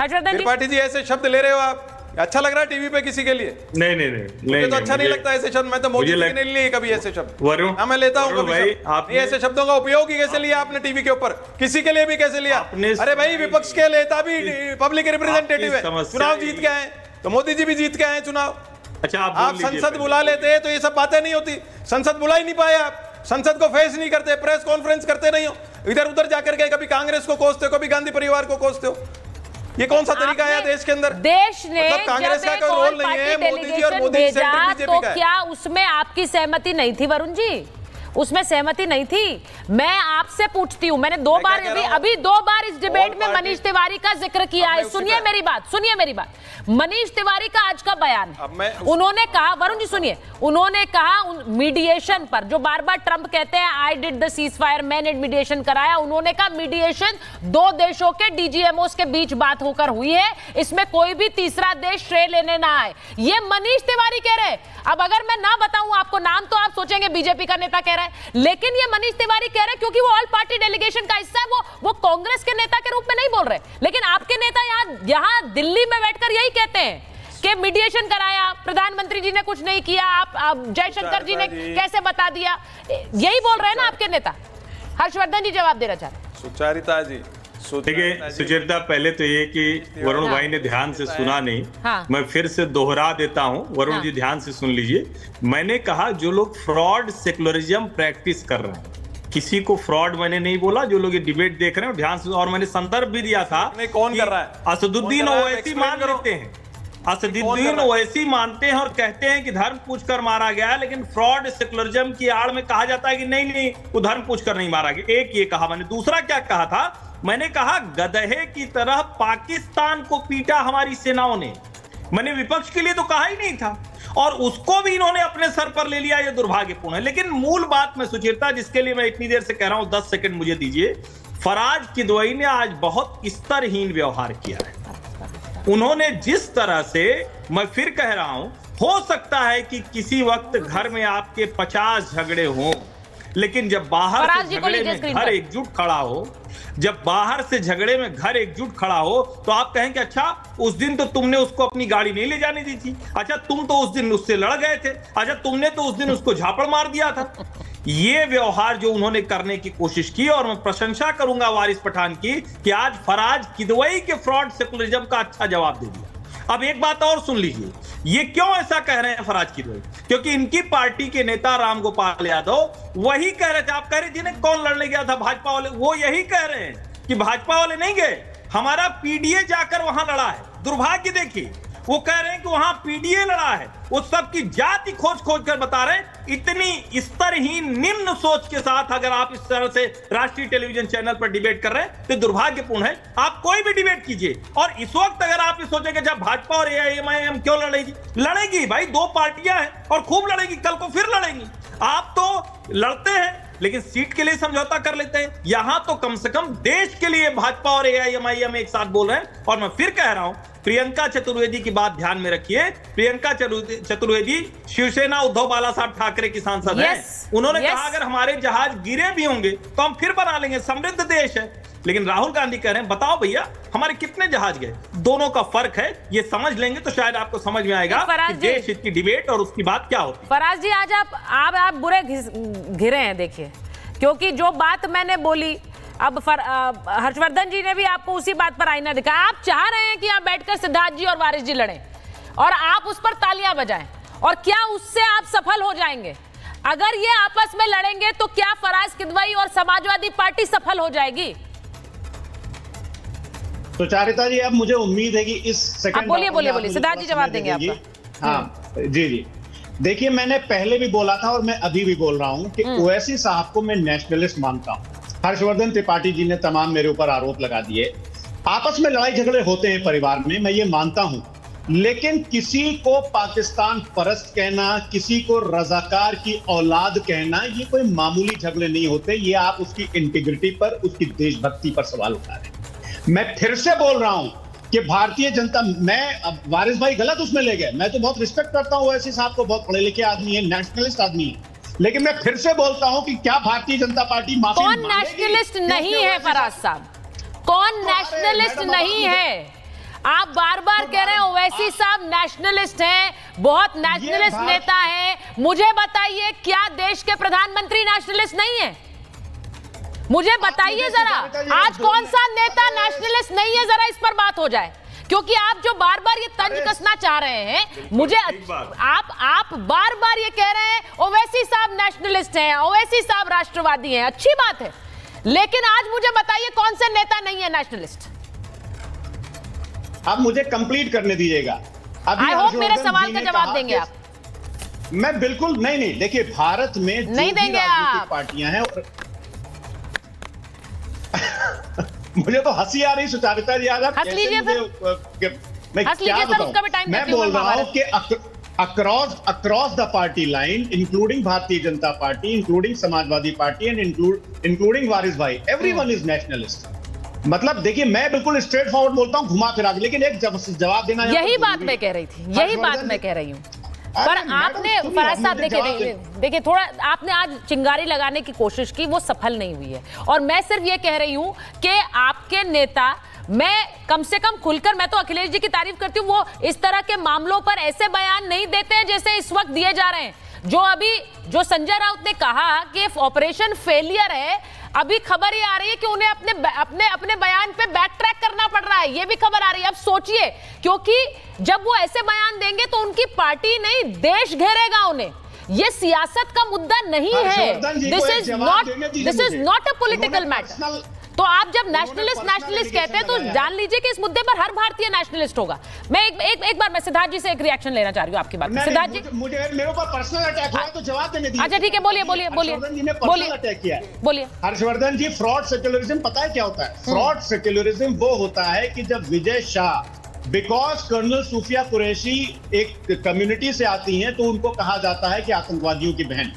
त्रिपाठी जी ऐसे शब्द ले रहे हो आप, अच्छा लग रहा है टीवी पे किसी के लिए? नहीं तो अच्छा नहीं लगता ऐसे शब्द। मैं तो मोदी जी ने नहीं लिए कभी ऐसे शब्द। हाँ मैं लेता हूँ कभी। ऐसे शब्दों का उपयोग ही कैसे लिया आपने टीवी के ऊपर, किसी के लिए भी कैसे लिया? अरे भाई विपक्ष के लेता भी पब्लिक रिप्रेजेंटेटिव है, चुनाव जीत के आए तो मोदी जी भी जीत के आए चुनाव। अच्छा आप संसद बुला लेते हैं तो ये सब बातें नहीं होती। संसद बुला ही नहीं पाए आप, संसद को फेस नहीं करते, प्रेस कॉन्फ्रेंस करते नहीं हो, इधर उधर जाकर के कभी कांग्रेस को कोसते हो, कभी गांधी परिवार को कोसते हो। ये कौन सा तरीका है देश के अंदर? देश ने मतलब कांग्रेस का कोई रोल नहीं है, मोदी जी और मोदी सेंट्रल बीजेपी का। क्या उसमें आपकी सहमति नहीं थी वरुण जी? उसमें सहमति नहीं थी। मैं आपसे पूछती हूँ, मैंने अभी दो बार इस डिबेट में मनीष तिवारी का जिक्र किया है। सुनिए मेरी बात। मनीष तिवारी का आज का बयान, उन्होंने कहा, वरुण जी सुनिए, उन्होंने कहा मीडिएशन पर, जो बार बार ट्रंप कहते हैं I did the cease fire, मैंने मीडिएशन कराया, उन्होंने कहा मीडिएशन 2 देशों के डीजीएमओस के बीच बात होकर हुई है, इसमें कोई भी तीसरा देश श्रेय लेने ना आए। ये मनीष तिवारी कह रहे हैं। अब अगर मैं ना बताऊं आपको नाम तो आप सोचेंगे बीजेपी का नेता कह रहा है, लेकिन ये मनीष तिवारी कह रहे हैं क्योंकि वो ऑल पार्टी डेलीगेशन का हिस्सा है, वो कांग्रेस के नेता के रूप में नहीं बोल रहे। लेकिन आपके नेता यहां दिल्ली में बैठकर यही कहते हैं कि मीडिएशन कराया, प्रधानमंत्री जी ने कुछ नहीं किया, आप जयशंकर जी ने कैसे बता दिया, यही बोल रहे हैं ना आपके नेता। हर्षवर्धन जी जवाब देना चाहते हैं। सुचारिता जी, देखिए सुचेता, पहले तो ये कि वरुण भाई ने ध्यान से सुना नहीं। मैं फिर से दोहरा देता हूँ, वरुण जी ध्यान से सुन लीजिए। मैंने कहा जो लोग फ्रॉड सेकुलरिज्म प्रैक्टिस कर रहे हैं, किसी को फ्रॉड मैंने नहीं बोला। जो लोग ये डिबेट देख रहे हैं ध्यान से, और मैंने संदर्भ भी दिया था। कौन कर रहा है? असदुद्दीन ओवैसी मान लेते हैं, असदुद्दीन ओवैसी मानते हैं और कहते हैं कि धर्म पूछकर मारा गया, लेकिन फ्रॉड सेकुलरिज्म की आड़ में कहा जाता है कि नहीं वो धर्म पूछकर नहीं मारा गया। एक ये कहा मैंने। दूसरा क्या कहा था? मैंने कहा गधे की तरह पाकिस्तान को पीटा हमारी सेनाओं ने। मैंने विपक्ष के लिए तो कहा ही नहीं था, और उसको भी इन्होंने अपने सर पर ले लिया। ये दुर्भाग्यपूर्ण है। लेकिन मूल बात में सुचेता, जिसके लिए मैं इतनी देर से कह रहा हूं, 10 सेकंड मुझे दीजिए। फराज किदवई ने आज बहुत स्तरहीन व्यवहार किया है। उन्होंने जिस तरह से, मैं फिर कह रहा हूं, हो सकता है कि किसी वक्त घर में आपके 50 झगड़े हों, लेकिन जब बाहर से झगड़े में घर एकजुट खड़ा हो, जब बाहर से झगड़े में घर एकजुट खड़ा हो, तो आप कहेंगे अच्छा उस दिन तो तुमने उसको अपनी गाड़ी नहीं ले जाने दी थी, अच्छा तुम तो उस दिन उससे लड़ गए थे, अच्छा तुमने तो उस दिन उसको झापड़ मार दिया था। ये व्यवहार जो उन्होंने करने की कोशिश की, और मैं प्रशंसा करूंगा वारिस पठान की कि आज फराज किदवई के फ्रॉड सेकुलरिज्म का अच्छा जवाब दे दिया। अब एक बात और सुन लीजिए, ये क्यों ऐसा कह रहे हैं फराज किदवई? क्योंकि इनकी पार्टी के नेता रामगोपाल यादव वही कह रहे थे। आप कह रहे जिन्हें कौन लड़ने गया था, भाजपा वाले, वो यही कह रहे हैं कि भाजपा वाले नहीं गए, हमारा पीडीए जाकर वहां लड़ा है। दुर्भाग्य देखिए, वो कह रहे हैं कि वहां पीडीए लड़ा है। वो सबकी जाति खोज कर बता रहे हैं। इतनी स्तरहीन निम्न सोच के साथ अगर आप इस तरह से राष्ट्रीय टेलीविजन चैनल पर डिबेट कर रहे हैं तो दुर्भाग्यपूर्ण है। आप कोई भी डिबेट कीजिए, और इस वक्त अगर आप सोचेंगे जब भाजपा और एआईएमआईएम क्यों लड़ेगी भाई, 2 पार्टियां हैं और खूब लड़ेगी, कल को फिर लड़ेंगी। आप तो लड़ते हैं लेकिन सीट के लिए समझौता कर लेते हैं। यहां तो कम से कम देश के लिए भाजपा और एआईएमआईएम एक साथ बोल रहे हैं। और मैं फिर कह रहा हूं, प्रियंका चतुर्वेदी की बात ध्यान में रखिए। प्रियंका चतुर्वेदी शिवसेना उद्धव बाला साहब ठाकरे की सांसद हैं। उन्होंने कहा अगर हमारे जहाज गिरे भी होंगे तो हम फिर बना लेंगे, समृद्ध देश है। लेकिन राहुल गांधी कह रहे हैं बताओ भैया हमारे कितने जहाज गए, दोनों का फर्क है। ये समझ लेंगे तो शायद आपको समझ में आएगा कि देश हित की डिबेट और उसकी बात क्या होती है। फराज जी, आज आप बुरे घिरे हैं, देखिए, क्योंकि जो बात मैंने बोली, अब हर्षवर्धन जी ने भी आपको उसी बात पर आईना दिखाया। आप चाह रहे हैं कि यहाँ बैठकर सिद्धार्थ जी और वारिस जी लड़ें और आप उस पर तालियां बजाएं, और क्या उससे आप सफल हो जाएंगे? अगर ये आपस में लड़ेंगे तो क्या फराज किदवई और समाजवादी पार्टी सफल हो जाएगी? सुचारिता जी, अब मुझे उम्मीद है कि इस सेकंड बोलिए सिद्धार्थ जी जवाब देंगे आपका। हाँ जी। देखिए, मैंने पहले भी बोला था और मैं अभी भी बोल रहा हूं कि ओवैसी साहब को मैं नेशनलिस्ट मानता हूं। हर्षवर्धन त्रिपाठी जी ने तमाम मेरे ऊपर आरोप लगा दिए। आपस में लड़ाई झगड़े होते हैं परिवार में, मैं ये मानता हूं, लेकिन किसी को पाकिस्तान परस्त कहना, किसी को रजाकार की औलाद कहना, ये कोई मामूली झगड़े नहीं होते। ये आप उसकी इंटीग्रिटी पर, उसकी देशभक्ति पर सवाल उठा रहे हैं। मैं फिर से बोल रहा हूं कि भारतीय जनता, मैं वारिस भाई गलत उसमें ले गए, मैं तो बहुत रिस्पेक्ट करता हूं ओवैसी साहब को, बहुत पढ़े लिखे आदमी है, नेशनलिस्ट आदमी है, लेकिन मैं फिर से बोलता हूं कि क्या भारतीय जनता पार्टी माफी कौन नेशनलिस्ट नहीं है? फराज साहब, कौन नेशनलिस्ट नहीं है? आप बार बार कह रहे हैं ओवैसी साहब नेशनलिस्ट हैं, बहुत नेशनलिस्ट नेता हैं। मुझे बताइए, क्या देश के प्रधानमंत्री नेशनलिस्ट नहीं है? मुझे बताइए जरा, आज कौन सा नेता नेशनलिस्ट नहीं है? जरा इस पर बात हो जाए, क्योंकि आप जो बार बार ये तंज कसना चाह रहे हैं, मुझे आप बार बार ये कह रहे हैं ओवैसी साहब नेशनलिस्ट हैं, ओवैसी साहब राष्ट्रवादी हैं, अच्छी बात है, लेकिन आज मुझे बताइए कौन से नेता नहीं है नेशनलिस्ट? आप मुझे कंप्लीट करने दीजिएगा। आई होप मेरे सवाल का जवाब देंगे आप। मैं बिल्कुल नहीं, देखिए भारत में नहीं देंगे आप। पार्टियां हैं और मुझे तो हंसी आ रही सुचारिता जी, आज आप हंस लीजिए मैं क्या बताऊं? मैं बोल रहा हूं कि across the party line, including Bharatiya Janata Party, including Samajwadi Party and including Waris भाई, एवरीवन इज नेशनलिस्ट। मतलब देखिए, मैं बिल्कुल स्ट्रेट फॉरवर्ड बोलता हूं, घुमा फिरा के, लेकिन एक जवाब देना, यही बात मैं कह रही थी, यही बात मैं कह रही हूं। पर आपने फराज साहब देखिए थोड़ा आपने आज चिंगारी लगाने की कोशिश की, वो सफल नहीं हुई है। और मैं सिर्फ ये कह रही हूं कि आपके नेता, मैं कम से कम खुलकर, मैं तो अखिलेश जी की तारीफ करती हूँ, वो इस तरह के मामलों पर ऐसे बयान नहीं देते हैं जैसे इस वक्त दिए जा रहे हैं। जो संजय राउत ने कहा कि ऑपरेशन फेलियर है, अभी खबर ये आ रही है कि उन्हें अपने बयान पे बैक ट्रैक करना पड़ रहा है, ये भी खबर आ रही है। अब सोचिए, क्योंकि जब वो ऐसे बयान देंगे तो उनकी पार्टी नहीं देश घेरेगा उन्हें। ये सियासत का मुद्दा नहीं है, this is not a political matter. तो आप जब नेशनलिस्ट कहते हैं तो जान लीजिए कि इस मुद्दे पर हर भारतीय नेशनलिस्ट होगा। मैं एक बार मैं सिद्धार्थ जी से एक रिएक्शन लेना चाह रही हूँ आपकी बात। सिद्धार्थ जी, मुझे मेरे ऊपर पर्सनल अटैक हुआ तो जवाब देने दीजिए। अच्छा ठीक है, बोलिए। अटैक किया है, बोलिए। हर्षवर्धन जी, फ्रॉड सेक्युलरिज्म पता है क्या होता है? फ्रॉड सेक्युलरिज्म वो होता है कि जब विजय शाह, बिकॉज कर्नल सूफिया कुरैशी एक कम्युनिटी से आती हैं, तो उनको कहा जाता है कि आतंकवादियों की बहन।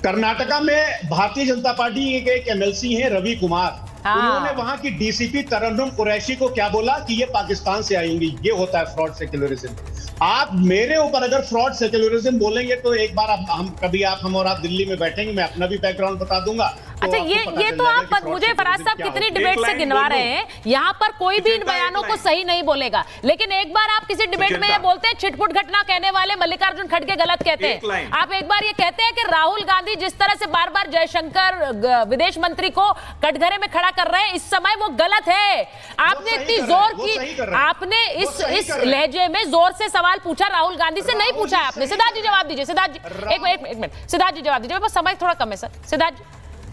कर्नाटका में भारतीय जनता पार्टी के एक एमएलसी हैं रवि कुमार, उन्होंने वहां की डीसीपी तरन्नुम कुरैशी को क्या बोला कि ये पाकिस्तान से आएंगी। ये होता है फ्रॉड सेक्युलरिज्म। आप मेरे ऊपर अगर फ्रॉड सेक्युलरिज्म बोलेंगे तो एक बार हम और आप दिल्ली में बैठेंगे, मैं अपना भी बैकग्राउंड बता दूंगा। अच्छा, ये तो आप मुझे फराज साहब कितनी डिबेट से गिनवा रहे हैं। यहाँ पर कोई भी इन बयानों को सही नहीं बोलेगा, लेकिन एक बार आप किसी डिबेट में ये बोलते हैं छिटपुट घटना कहने वाले मल्लिकार्जुन खड़गे गलत कहते हैं। आप एक बार ये कहते हैं कि राहुल गांधी जिस तरह से बार बार जयशंकर विदेश मंत्री को कटघरे में खड़ा कर रहे हैं, इस समय वो गलत है। आपने इतनी जोर की, आपने इस लहजे में जोर से सवाल पूछा, राहुल गांधी से नहीं पूछा है आपने। सिद्धार्थ जी जवाब दीजिए। सिद्धार्थ जी एक मिनट, सिद्धार्थ जी जवाब दीजिए, बस समय थोड़ा कम है सर। सिद्धार्थ जी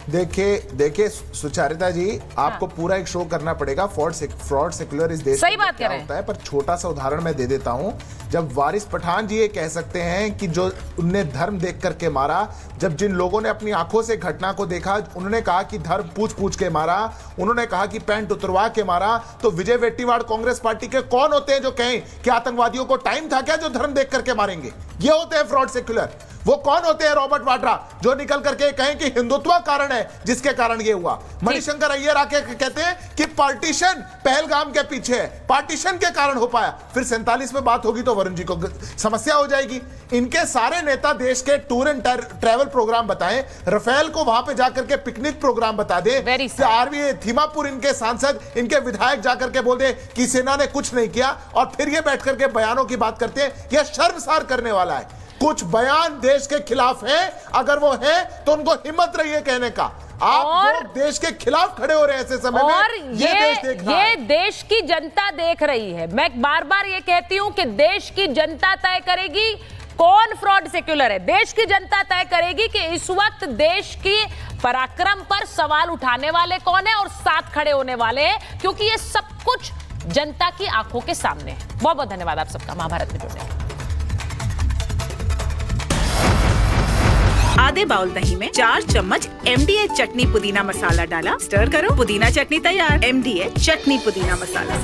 देखिए सुचारिता जी, आपको पूरा एक शो करना पड़ेगा। फ्रॉड सेक्युलर इस देश सही बात होता है, पर छोटा सा उदाहरण मैं दे देता हूं। जब वारिस पठान जी ये कह सकते हैं कि जो उनने धर्म देख करके मारा, जब जिन लोगों ने अपनी आंखों से घटना को देखा, उन्होंने कहा कि धर्म पूछ के मारा, उन्होंने कहा कि पैंट उतरवा के मारा, तो विजय वेट्टीवाड़ कांग्रेस पार्टी के कौन होते हैं जो कहें कि आतंकवादियों को टाइम था क्या जो धर्म देख करके मारेंगे? ये होते हैं फ्रॉड सेक्युलर। वो कौन होते हैं रॉबर्ट वाड्रा जो निकल करके कहें कि हिंदुत्व कारण है जिसके कारण ये हुआ? मणिशंकर अय्यर आके कहते हैं कि पार्टीशन पहलगाम के पीछे है, पार्टीशन के कारण हो पाया। फिर 47 में बात होगी तो वरुण जी को समस्या हो जाएगी। इनके सारे नेता देश के टूर एंड ट्रैवल प्रोग्राम बताएं, रफेल को वहां पे जाकर के पिकनिक प्रोग्राम बता दे, आरवी थीमापुर इनके सांसद, इनके विधायक जाकर के बोल दे कि सेना ने कुछ नहीं किया, और फिर ये बैठ करके बयानों की बात करते हैं। यह शर्मसार करने वाला है। कुछ बयान देश के खिलाफ हैं, अगर वो है तो उनको हिम्मत रही है कहने का। आप देश के खिलाफ खड़े हो रहे हैं ऐसे समय में, और ये देश की जनता देख रही है। मैं बार बार ये कहती हूं कि देश की जनता तय करेगी कौन फ्रॉड सेक्युलर है। देश की जनता तय करेगी कि इस वक्त देश की पराक्रम पर सवाल उठाने वाले कौन है और साथ खड़े होने वाले हैं, क्योंकि ये सब कुछ जनता की आंखों के सामने है। बहुत बहुत धन्यवाद आप सबका महाभारत में जुड़ने। आधे बाउल दही में 4 चम्मच MDH चटनी पुदीना मसाला डाला, स्टर करो, पुदीना चटनी तैयार। MDH चटनी पुदीना मसाला।